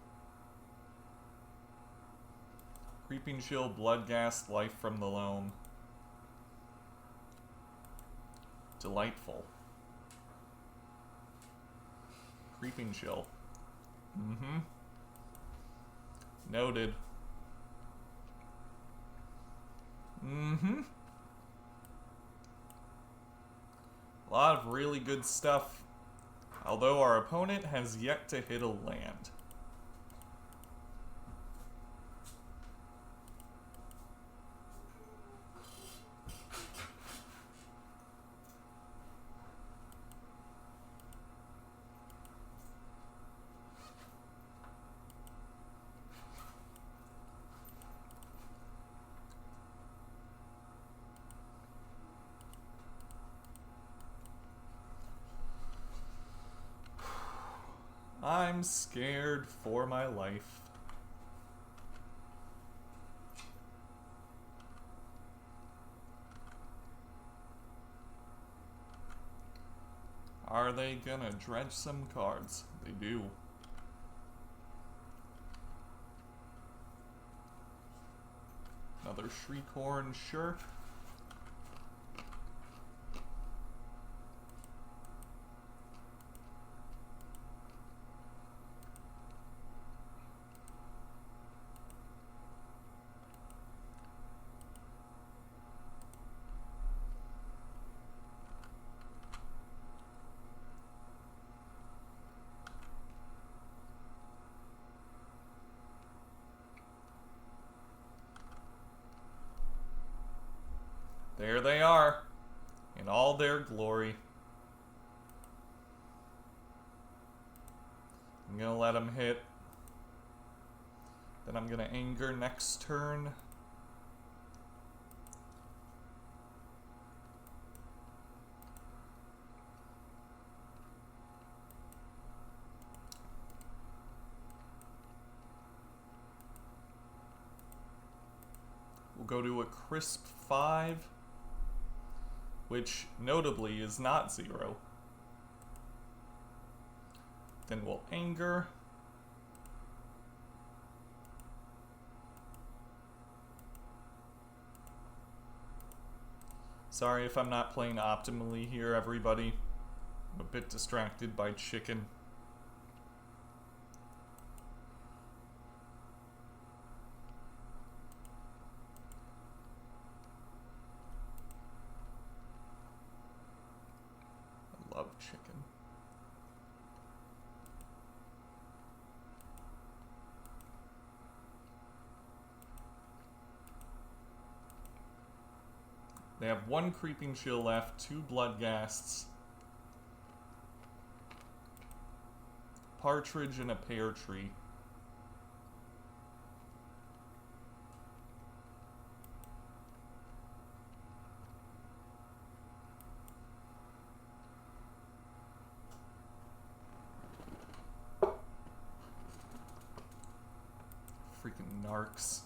Speaker 1: Creeping Chill, Bloodghast, Life from the Loam. Delightful. Creeping Chill. Noted. A lot of really good stuff. Although our opponent has yet to hit a land. I'm scared for my life. Are they gonna dredge some cards? They do. Another Shriekhorn, sure. There they are, in all their glory. I'm gonna let them hit. Then I'm gonna Anger next turn. We'll go to a crisp 5. Which, notably, is not 0. Then we'll anger. Sorry if I'm not playing optimally here, everybody. I'm a bit distracted by chicken. I love chicken. They have 1 Creeping Chill left, 2 Bloodghasts, Partridge, and a Pear Tree. Freaking narcs.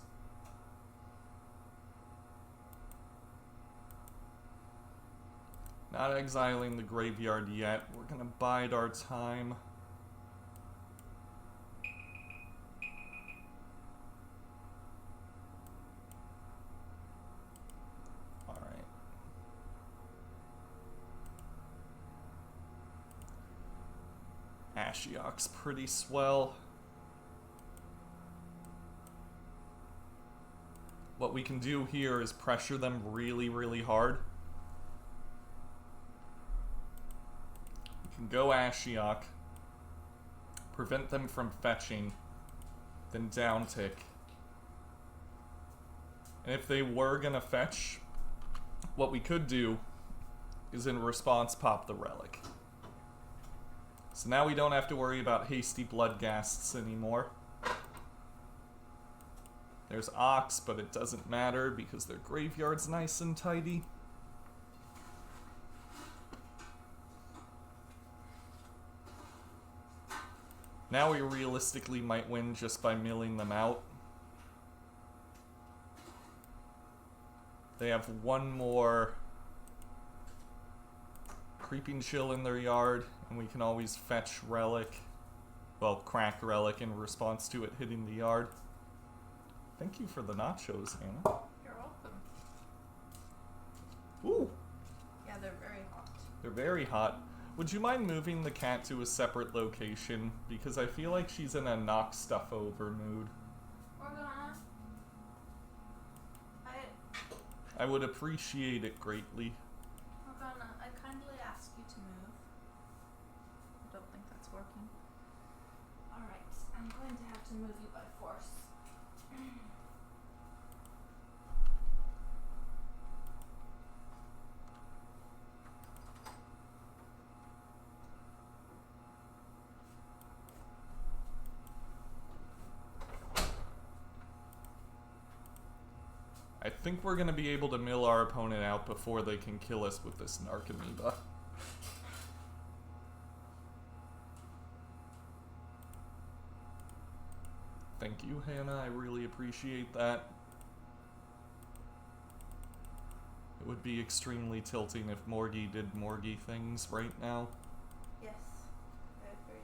Speaker 1: Not exiling the graveyard yet. We're gonna bide our time. Alright. Ashiok's pretty swell. What we can do here is pressure them really, really hard. Go Ashiok, prevent them from fetching, then down tick. And if they were gonna fetch, what we could do is in response pop the Relic. So now we don't have to worry about hasty Bloodghasts anymore. There's Ox, but it doesn't matter because their graveyard's nice and tidy. Now we realistically might win just by milling them out. They have 1 more Creeping Chill in their yard, and we can always fetch Relic. Well, crack Relic in response to it hitting the yard. Thank you for the nachos, Hannah.
Speaker 2: You're welcome.
Speaker 1: Ooh!
Speaker 2: Yeah, they're very hot.
Speaker 1: They're very hot. Would you mind moving the cat to a separate location? Because I feel like she's in a knock stuff over mood.
Speaker 2: We're gonna...
Speaker 1: I would appreciate it greatly.
Speaker 2: I kindly ask you to move. I don't think that's working. Alright, I'm going to have to move you by force.
Speaker 1: I think we're gonna be able to mill our opponent out before they can kill us with this Narc Amoeba. Thank you, Hannah. I really appreciate that. It would be extremely tilting if Morgie did Morgie things right now.
Speaker 2: Yes, I agree.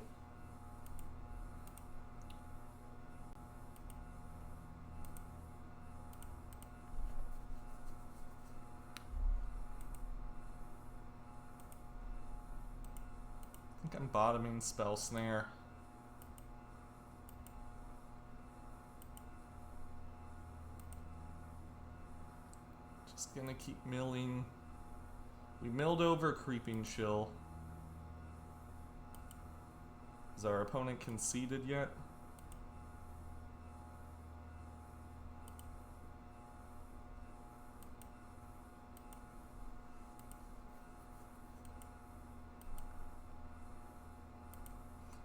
Speaker 1: I think I'm bottoming Spell Snare. Just gonna keep milling. We milled over Creeping Chill. Is our opponent conceded yet?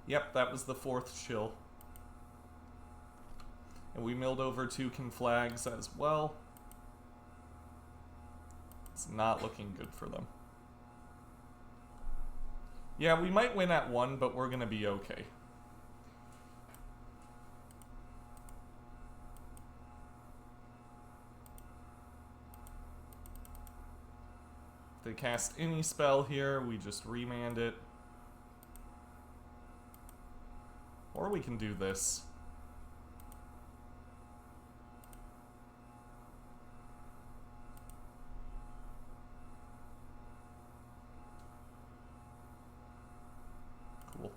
Speaker 1: Yep, that was the 4th chill. And we milled over 2 Conflags as well. It's not looking good for them. Yeah, we might win at 1, but we're gonna be okay. If they cast any spell here, we just remand it. we can do this. Cool.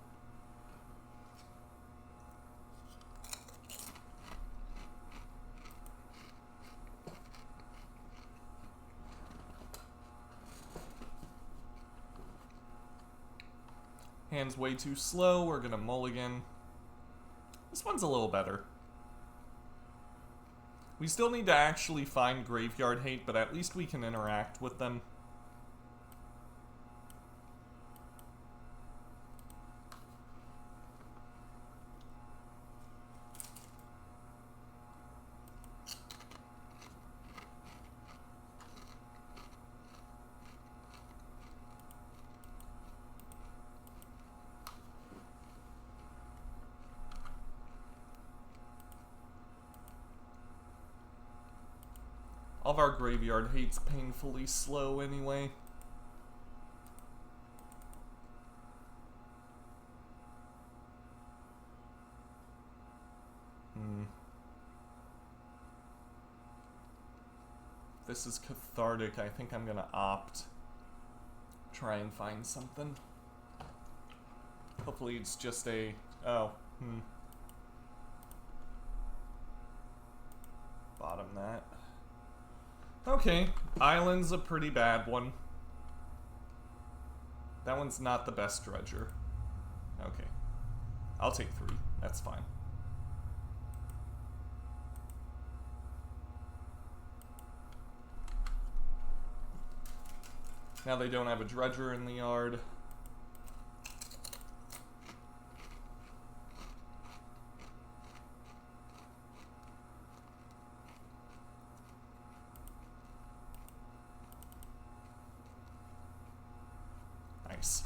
Speaker 1: Hand's way too slow, we're gonna mulligan. This one's a little better. We still need to actually find Graveyard Hate, but at least we can interact with them. All of our Graveyard Hate's painfully slow anyway. This is cathartic. I think I'm gonna opt. Try and find something. Hopefully it's just a... Oh, Bottom that. Okay, Island's a pretty bad one. That one's not the best dredger. Okay. I'll take 3. That's fine. Now they don't have a dredger in the yard. Nice.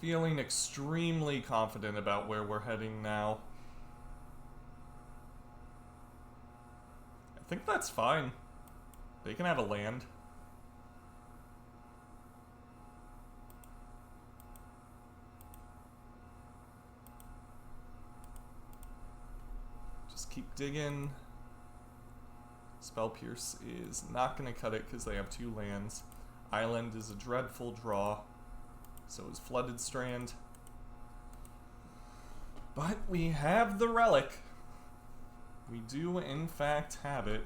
Speaker 1: Feeling extremely confident about where we're heading now. I think that's fine. They can have a land. Just keep digging. Spell Pierce is not going to cut it because they have 2 lands. Island is a dreadful draw. So is Flooded Strand. But we have the Relic. We do, in fact, have it.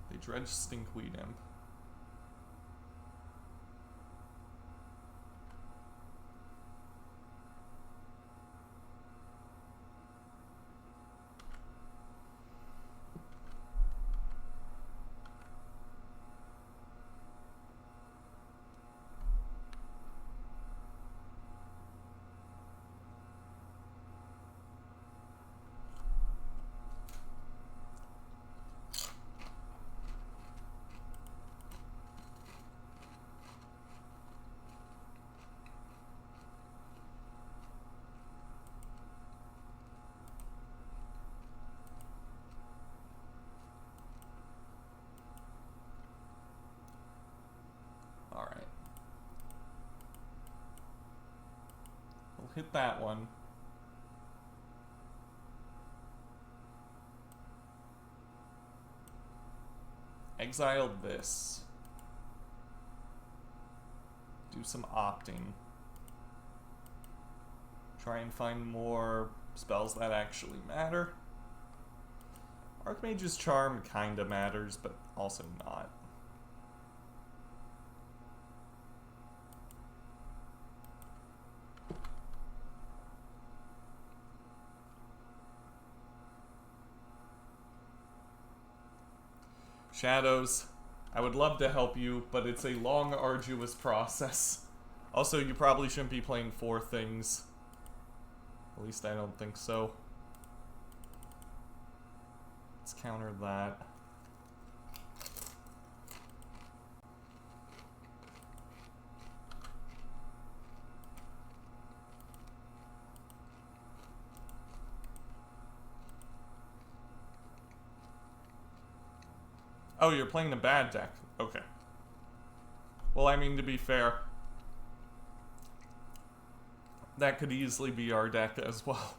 Speaker 1: They dredge Stinkweed Imp. Alright. We'll hit that one. Exile this. Do some opting. Try and find more spells that actually matter. Archmage's Charm kinda matters, but also not. Shadows. I would love to help you, but it's a long, arduous process. Also, you probably shouldn't be playing 4 things. At least I don't think so. Let's counter that. Oh, you're playing a bad deck. Okay. Well, I mean, to be fair, that could easily be our deck as well.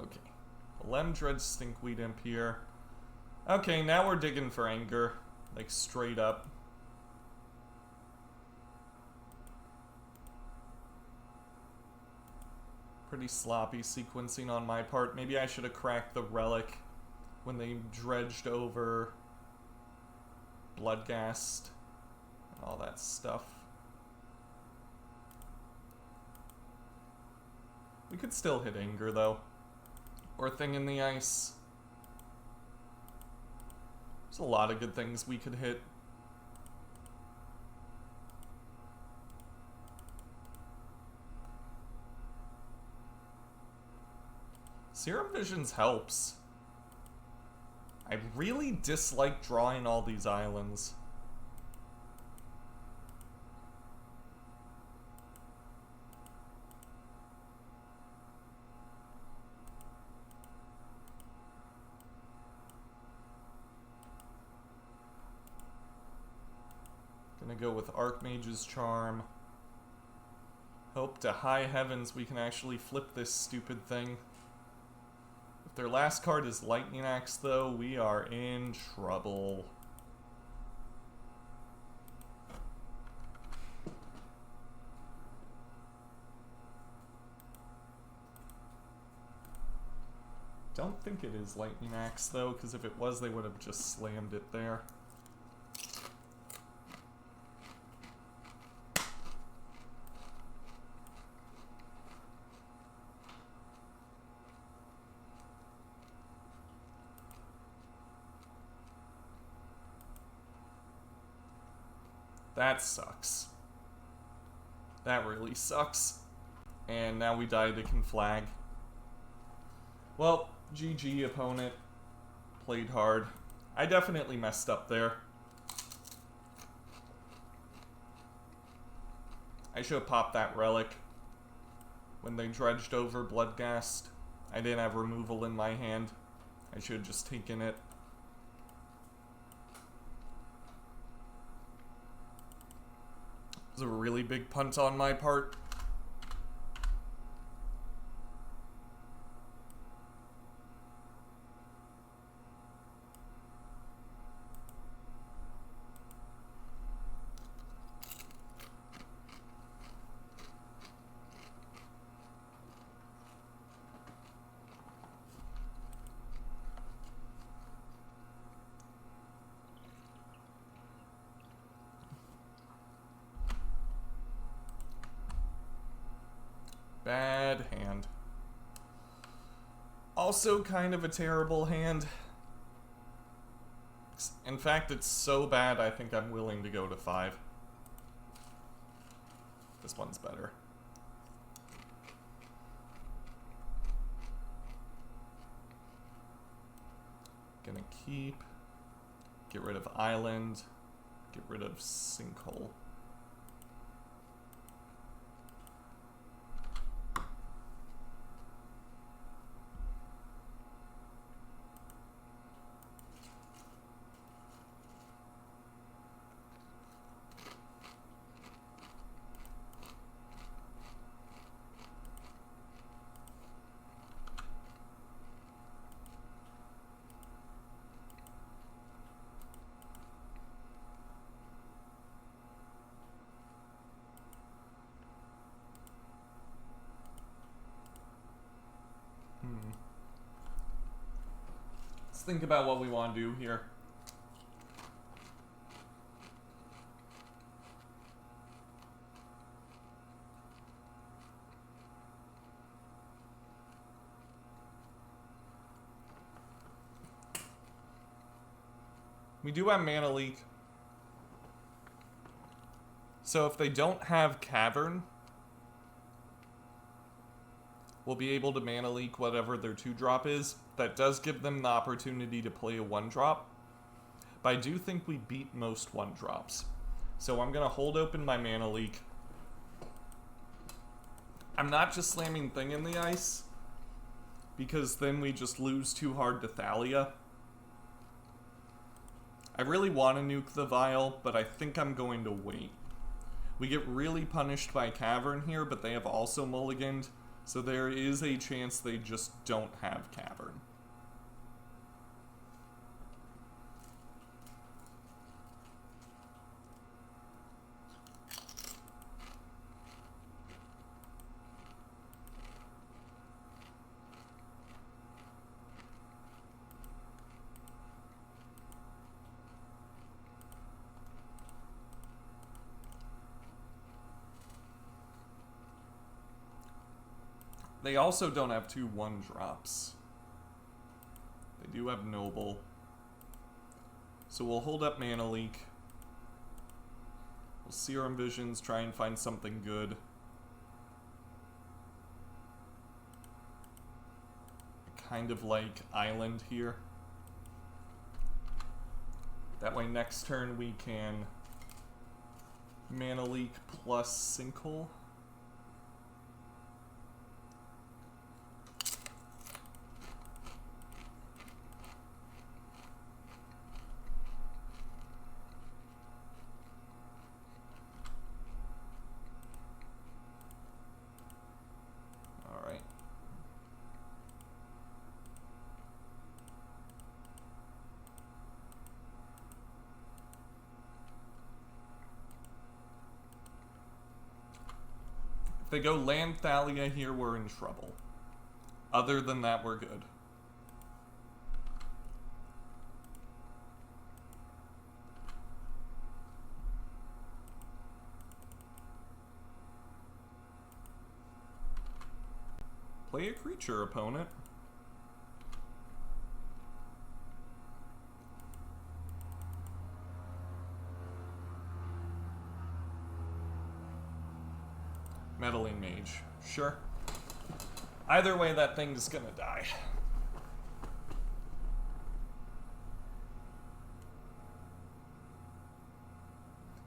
Speaker 1: Okay. Lemdredge Stinkweed Imp here. Okay, now we're digging for anger. Like, straight up. Pretty sloppy sequencing on my part. Maybe I should have cracked the Relic when they dredged over Bloodghast and all that stuff. We could still hit anger, though. Or Thing in the Ice. There's a lot of good things we could hit. Serum Visions helps. I really dislike drawing all these islands. Gonna go with Archmage's Charm. Hope to high heavens we can actually flip this stupid thing. If their last card is Lightning Axe, though, we are in trouble. Don't think it is Lightning Axe, though, because if it was, they would have just slammed it there. That sucks. That really sucks. And now we die to Conflag. Well, GG opponent. Played hard. I definitely messed up there. I should have popped that Relic when they dredged over Bloodghast. I didn't have removal in my hand. I should have just taken it. It was a really big punt on my part. Bad hand. Also kind of a terrible hand. In fact, it's so bad I think I'm willing to go to 5. This one's better. Gonna keep. Get rid of Island. Get rid of Sinkhole. think about what we want to do here. We do have Mana Leak. So if they don't have Cavern, we'll be able to Mana Leak whatever their 2-drop is. That does give them the opportunity to play a 1-drop. But I do think we beat most 1-drops. So I'm going to hold open my Mana Leak. I'm not just slamming Thing in the Ice, because then we just lose too hard to Thalia. I really want to nuke the Vial, but I think I'm going to wait. We get really punished by Cavern here, but they have also mulliganed, so there is a chance they just don't have Cavern. They also don't have 2 1-drops. They do have Noble. So we'll hold up Mana Leak. We'll Serum Visions, try and find something good. I kind of like Island here. That way next turn we can Mana Leak plus Sinkhole. If they go land Thalia here, we're in trouble. Other than that, we're good. Play a creature, opponent. Meddling Mage. Sure. Either way, that thing's gonna die.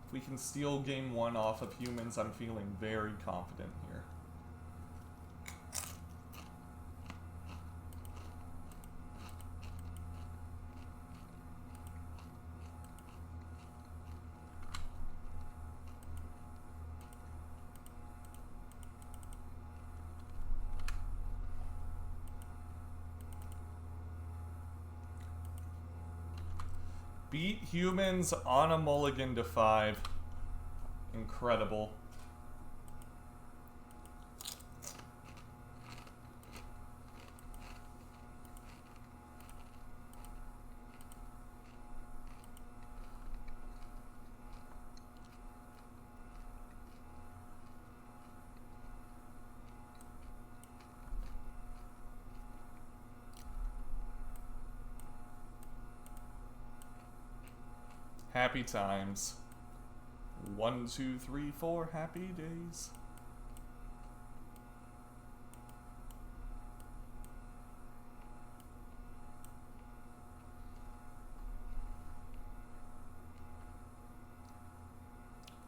Speaker 1: If we can steal game 1 off of humans, I'm feeling very confident here. Beat humans on a mulligan to 5. Incredible. Happy times. 1, 2, 3, 4 happy days.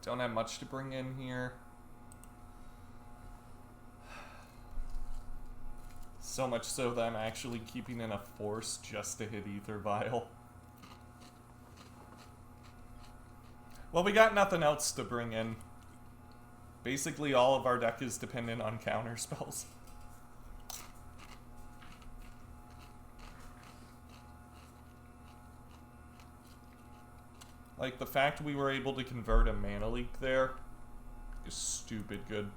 Speaker 1: Don't have much to bring in here. So much so that I'm actually keeping in a force just to hit Aether Vial. Well, we got nothing else to bring in. Basically, all of our deck is dependent on counter spells. Like, the fact we were able to convert a Mana Leak there is stupid good.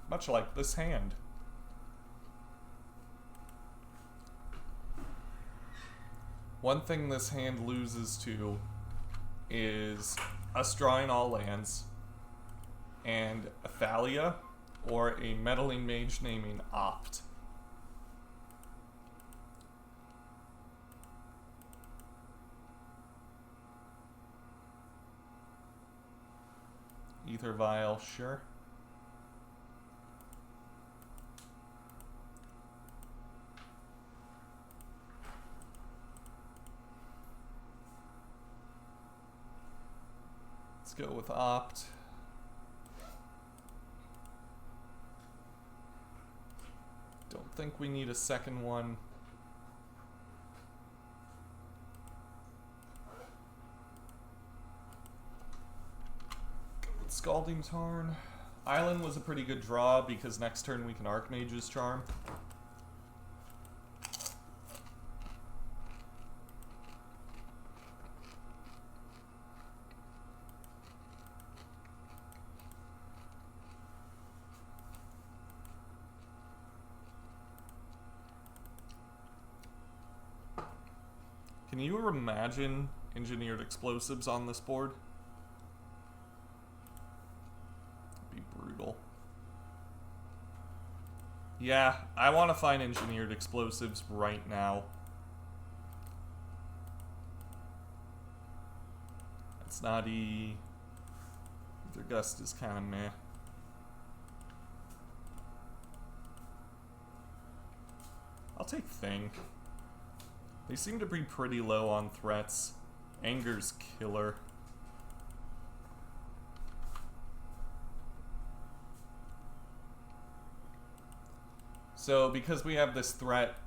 Speaker 1: Much like this hand. One thing this hand loses to is us drawing all lands, and Athalia, or a meddling mage naming Opt. Ether Vial, sure. Let's go with Opt. Don't think we need a second one. Go with Scalding Tarn. Island was a pretty good draw because next turn we can Archmage's Charm. Can you imagine engineered explosives on this board? It'd be brutal. Yeah, I want to find engineered explosives right now. It's not Aether Gust is kind of meh. I'll take Thing. They seem to be pretty low on threats. Anger's killer. So because we have this threat,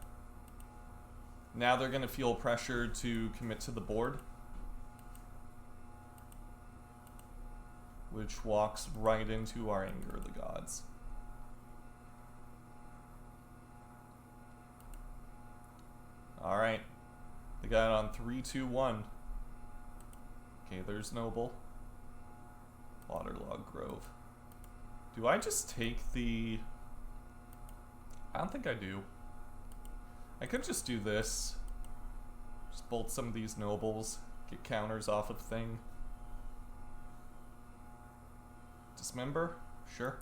Speaker 1: now they're going to feel pressure to commit to the board, which walks right into our Anger of the Gods. Alright. They got it on 3, 2, 1. Okay, there's Noble. Waterlogged Grove. Do I just take the... I don't think I do. I could just do this. Just bolt some of these Nobles. Get counters off of Thing. Dismember? Sure.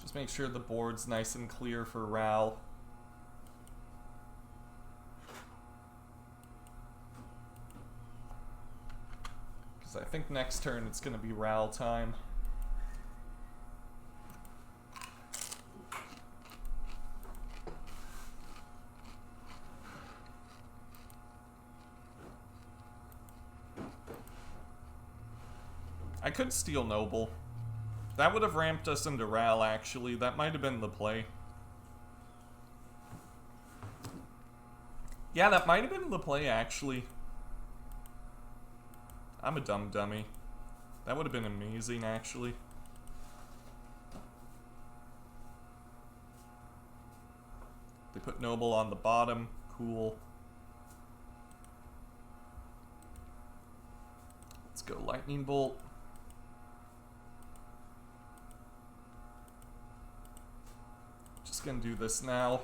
Speaker 1: Just make sure the board's nice and clear for Ral. Because I think next turn it's going to be Ral time. I could steal Noble. That would have ramped us into Ral, actually. That might have been the play. Yeah, that might have been the play, actually. I'm a dumb dummy. That would have been amazing, actually. They put Noble on the bottom. Cool. Let's go Lightning Bolt. Just gonna do this now.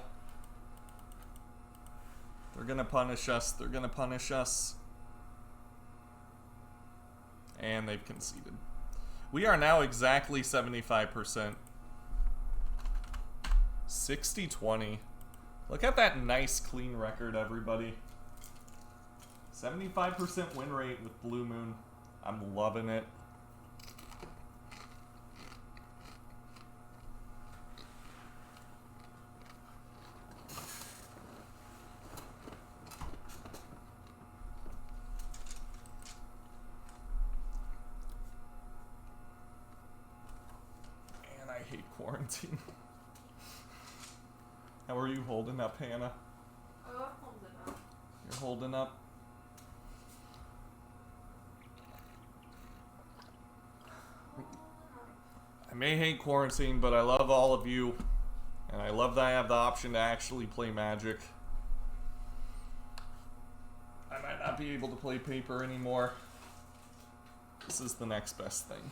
Speaker 1: They're gonna punish us. They're gonna punish us. And they've conceded. We are now exactly 75%. 60-20. Look at that nice clean record, everybody. 75% win rate with Blue Moon. I'm loving it. I hate quarantine. How are you holding up, Hannah?
Speaker 2: Oh, I'm holding up.
Speaker 1: You're holding up? I may hate quarantine, but I love all of you. And I love that I have the option to actually play Magic. I might not be able to play Paper anymore. This is the next best thing.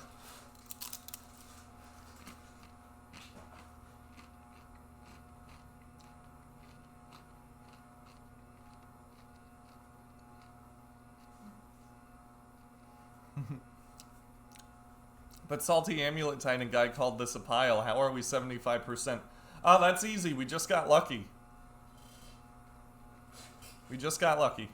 Speaker 1: But Salty Amulet Titan guy called this a pile. How are we 75%? Oh, that's easy. We just got lucky. We just got lucky.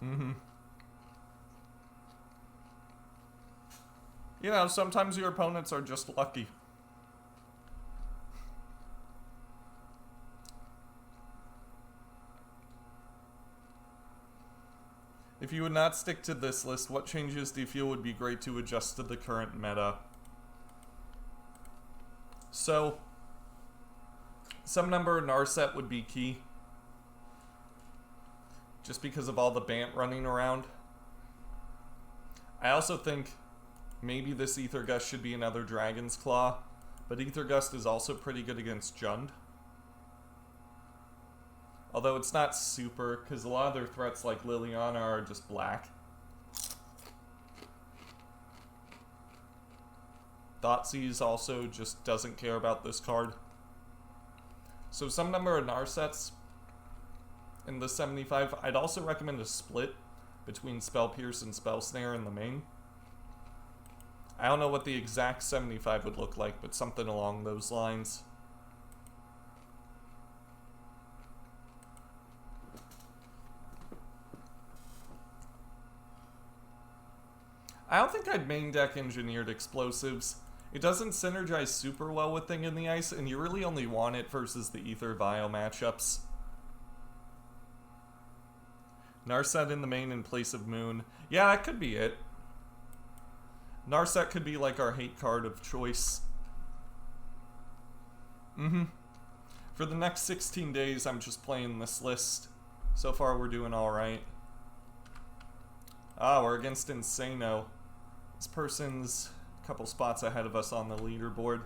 Speaker 1: Mm-hmm. You know, sometimes your opponents are just lucky. If you would not stick to this list, what changes do you feel would be great to adjust to the current meta? So, some number of Narset would be key. Just because of all the Bant running around. I also think maybe this Aether Gust should be another Dragon's Claw. But Aether Gust is also pretty good against Jund. Although it's not super, because a lot of their threats like Liliana are just black. Thoughtseize also just doesn't care about this card. So some number of Narsets in the 75. I'd also recommend a split between Spell Pierce and Spell Snare in the main. I don't know what the exact 75 would look like, but something along those lines. I don't think I'd main deck Engineered Explosives. It doesn't synergize super well with Thing in the Ice, and you really only want it versus the Aether Vial matchups. Narset in the main in place of Moon. Yeah, that could be it. Narset could be like our hate card of choice. For the next 16 days, I'm just playing this list. So far, we're doing alright. Ah, we're against Insano. This person's a couple spots ahead of us on the leaderboard.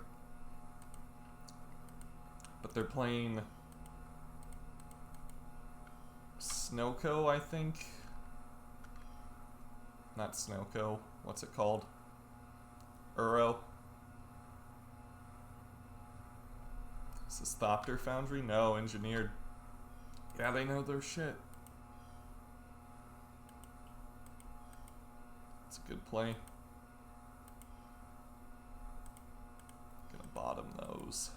Speaker 1: But they're playing Snowco, I think. Not Snowco. What's it called? Uro. Is this Thopter Foundry? No, Engineered. Yeah, they know their shit. It's a good play. Gonna bottom those.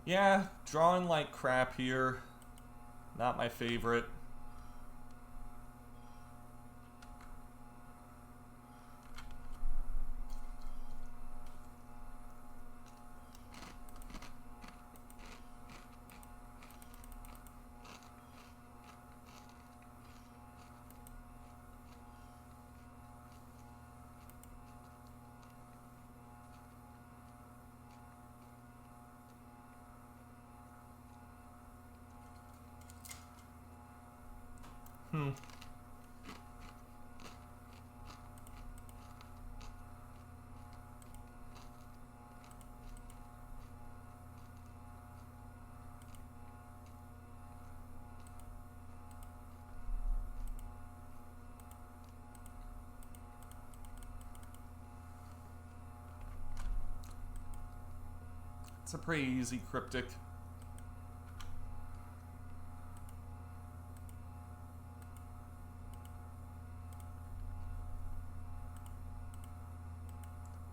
Speaker 1: Yeah, drawing like crap here. Not my favorite. It's a pretty easy Cryptic.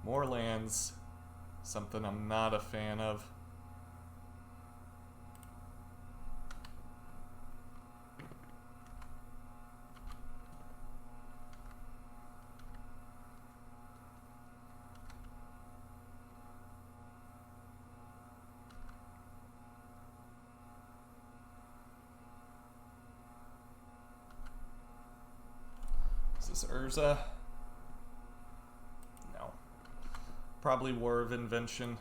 Speaker 1: More lands. Something I'm not a fan of. Is this Urza? No. Probably War of Invention.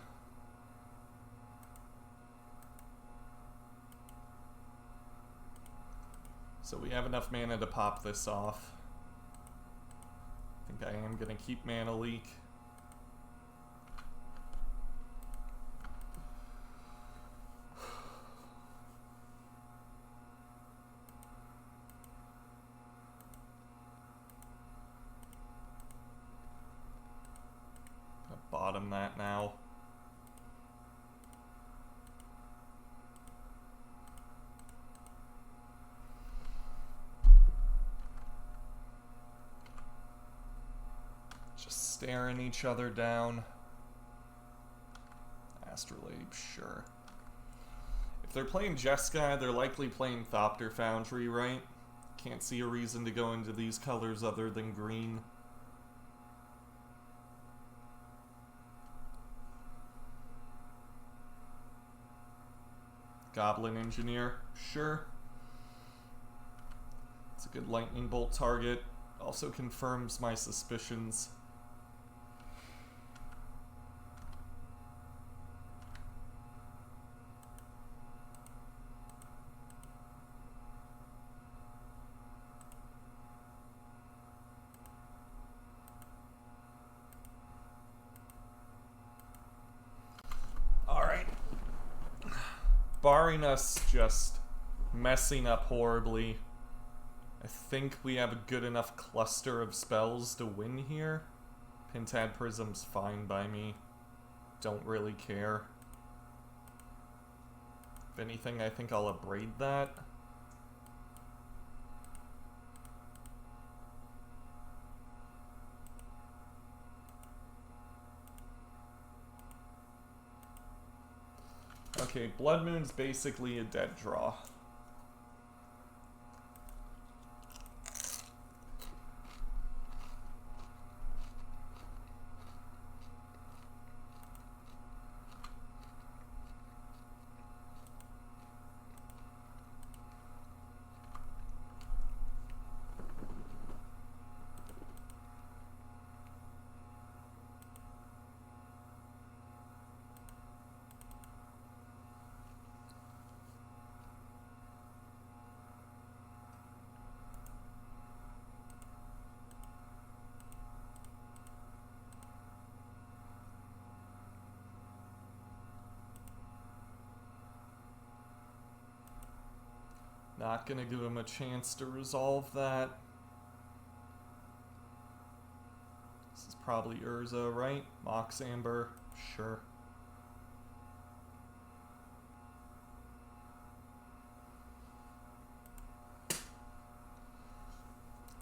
Speaker 1: So we have enough mana to pop this off. I think I am going to keep Mana Leak. staring each other down. Astrolabe, sure. If they're playing Jeskai, they're likely playing Thopter Foundry, right? Can't see a reason to go into these colors other than green. Goblin Engineer, sure. It's a good lightning bolt target. Also confirms my suspicions. Alright. Barring us just messing up horribly, I think we have a good enough cluster of spells to win here. Pentad Prism's fine by me. Don't really care. If anything, I think I'll Abrade that. Okay, Blood Moon's basically a dead draw. Not gonna give him a chance to resolve that. This is probably Urza, right? Mox Amber, sure.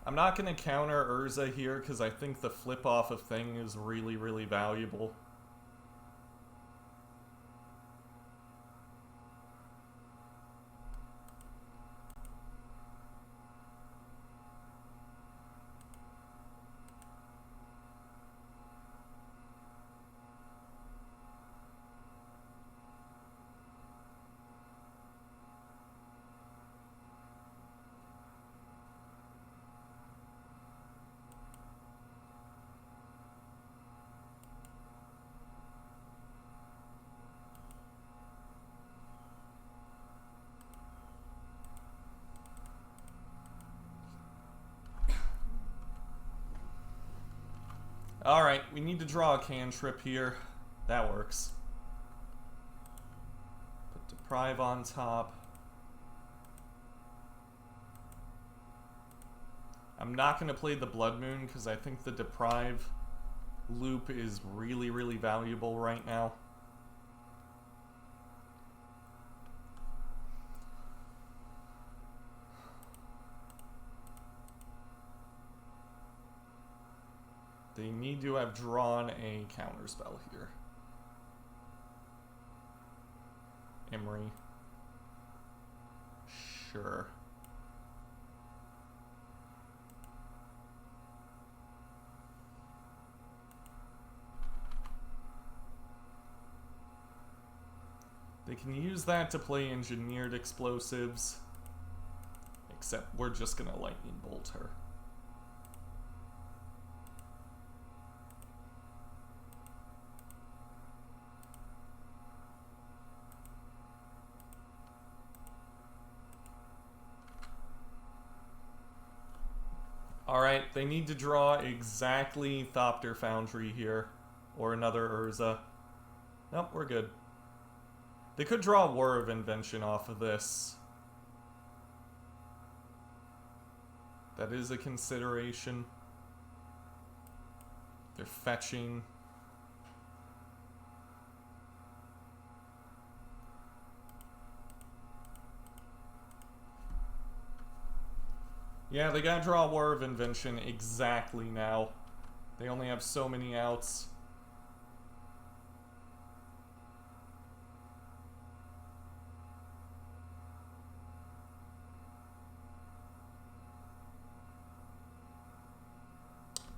Speaker 1: I'm not gonna counter Urza here because I think the flip off of thing is really, really valuable. Alright, we need to draw a cantrip here. That works. Put Deprive on top. I'm not going to play the Blood Moon because I think the Deprive loop is really, really valuable right now. They need to have drawn a counterspell here. Emery. Sure. They can use that to play engineered explosives. Except we're just gonna lightning bolt her. Alright, they need to draw exactly Thopter Foundry here. Or another Urza. Nope, we're good. They could draw War of Invention off of this. That is a consideration. They're fetching. Yeah, they gotta draw War of Invention exactly now. They only have so many outs.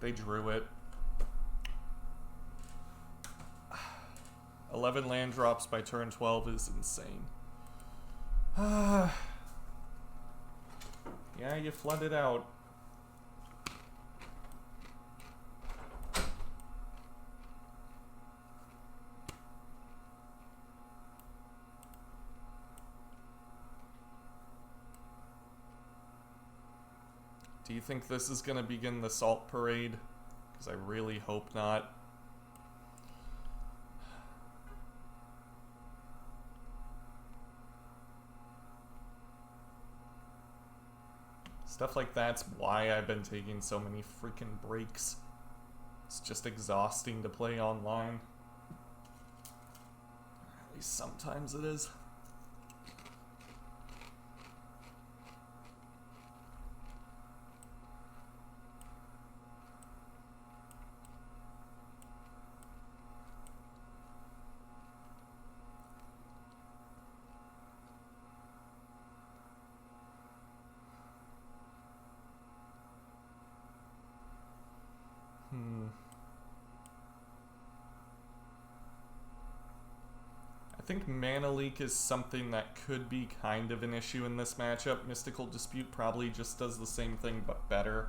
Speaker 1: They drew it. 11 land drops by turn 12 is insane. Yeah, you flooded out. Do you think this is going to begin the Salt Parade? Because I really hope not. Stuff like that's why I've been taking so many freaking breaks. It's just exhausting to play online. At least sometimes it is. I think Mana Leak is something that could be kind of an issue in this matchup. Mystical Dispute probably just does the same thing but better.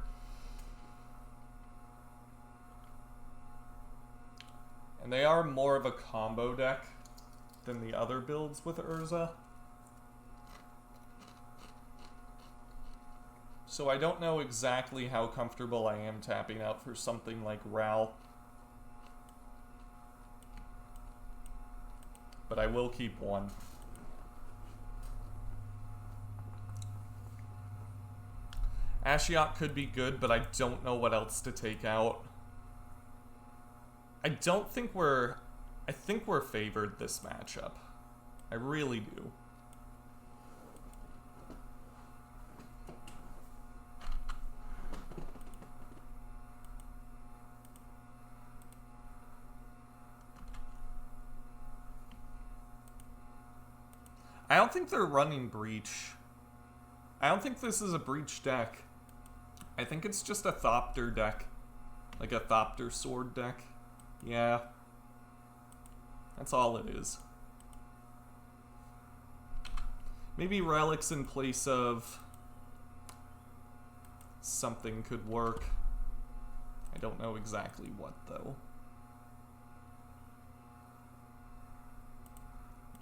Speaker 1: And they are more of a combo deck than the other builds with Urza. So I don't know exactly how comfortable I am tapping out for something like Ral. But I will keep one. Ashiok could be good, but I don't know what else to take out. I think we're favored this matchup. I really do. I don't think they're running Breach. I don't think this is a Breach deck. I think it's just a Thopter deck. Like a Thopter sword deck. Yeah. That's all it is. Maybe Relics in place of something could work. I don't know exactly what, though.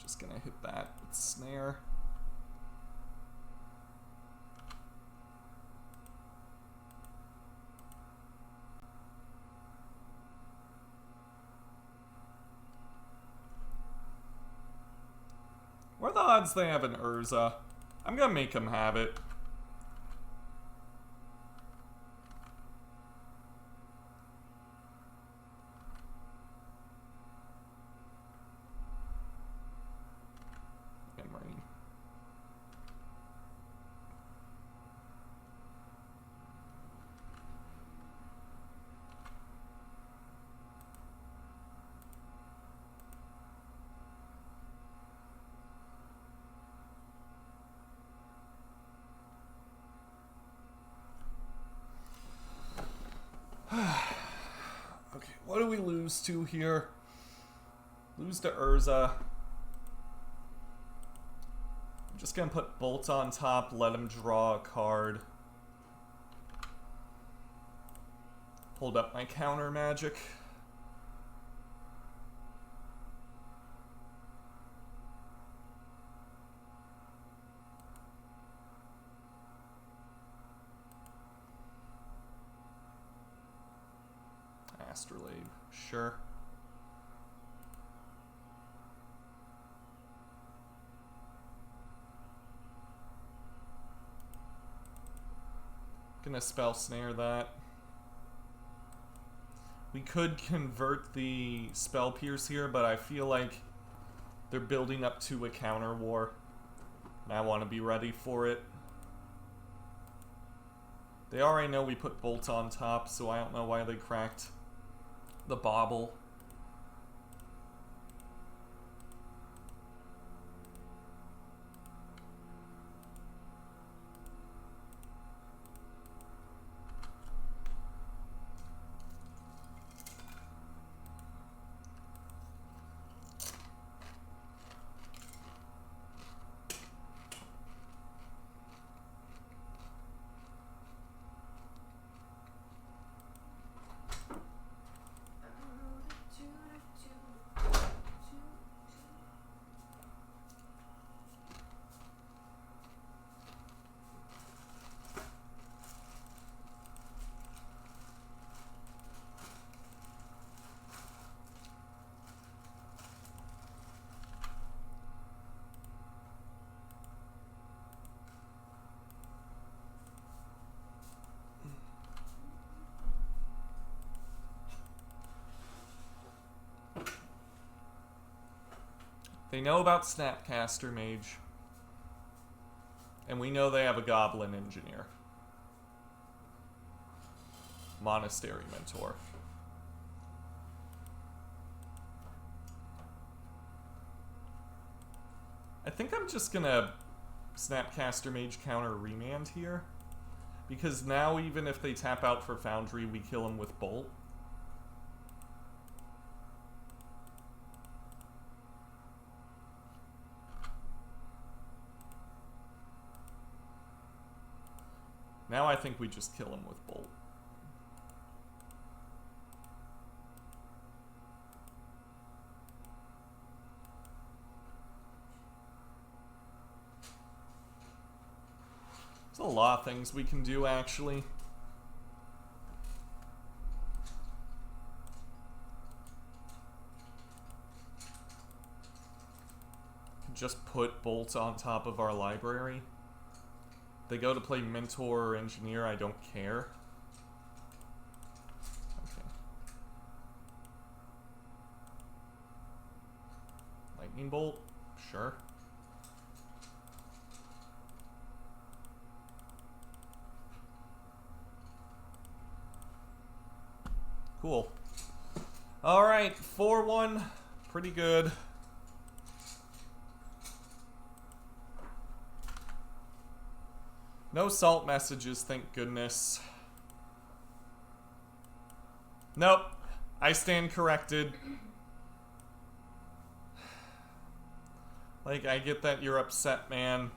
Speaker 1: Just gonna hit that with Snare. What are the odds they have an Urza? I'm gonna make them have it. Okay, what do we lose to here? Lose to Urza. I'm just gonna put Bolt on top, let him draw a card. Pulled up my counter magic. Astrolabe, sure. Gonna Spell Snare that. We could convert the Spell Pierce here, but I feel like they're building up to a counter war, and I want to be ready for it. They already know we put Bolt on top, so I don't know why they cracked the bauble. They know about Snapcaster Mage. And we know they have a Goblin Engineer. Monastery Mentor. I think I'm just gonna Snapcaster Mage counter Remand here. Because now even if they tap out for Foundry, we kill them with Bolt. Now I think we just kill him with Bolt. There's a lot of things we can do, actually. Just put Bolt on top of our library. They go to play Mentor or Engineer, I don't care. Okay. Lightning Bolt? Sure. Cool. Alright, 4-1. Pretty good. No salt messages, thank goodness. Nope. I stand corrected. Like, I get that you're upset, man.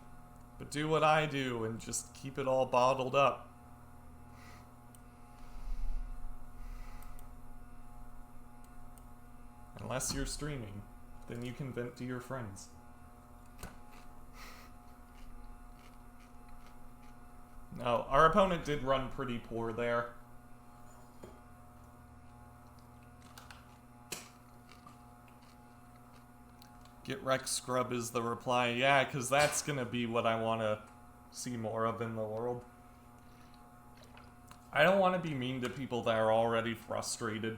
Speaker 1: But do what I do and just keep it all bottled up. Unless you're streaming, then you can vent to your friends. No, our opponent did run pretty poor there. Get Wreck Scrub is the reply. Yeah, because that's going to be what I want to see more of in the world. I don't want to be mean to people that are already frustrated.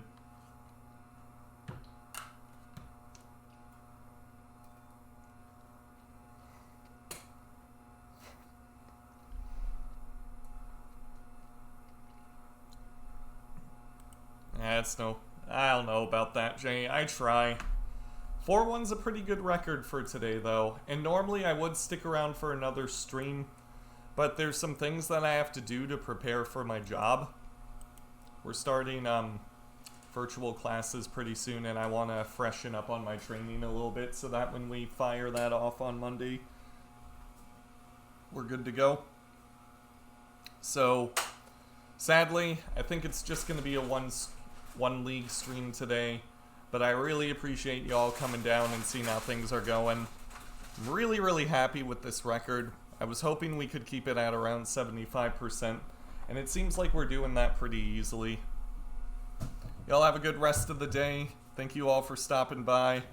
Speaker 1: That's no... I don't know about that, Jay. I try. 4-1's a pretty good record for today, though. And normally I would stick around for another stream. But there's some things that I have to do to prepare for my job. We're starting virtual classes pretty soon, and I want to freshen up on my training a little bit so that when we fire that off on Monday, we're good to go. So, sadly, I think it's just going to be a one league stream today, but I really appreciate y'all coming down and seeing how things are going. I'm really, really happy with this record. I was hoping we could keep it at around 75%, and it seems like we're doing that pretty easily. Y'all have a good rest of the day. Thank you all for stopping by,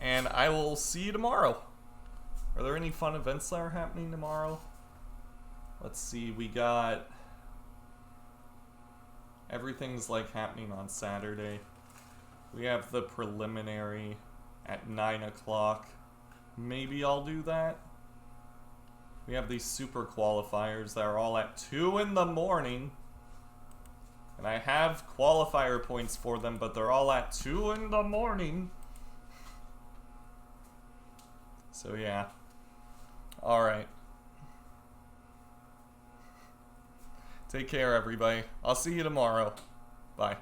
Speaker 1: and I will see you tomorrow. Are there any fun events that are happening tomorrow? Let's see, we got... Everything's like happening on Saturday. We have the preliminary at 9 o'clock. Maybe I'll do that. We have these super qualifiers that are all at 2 in the morning. And I have qualifier points for them, but they're all at 2 in the morning. So yeah. Alright. Take care, everybody. I'll see you tomorrow. Bye.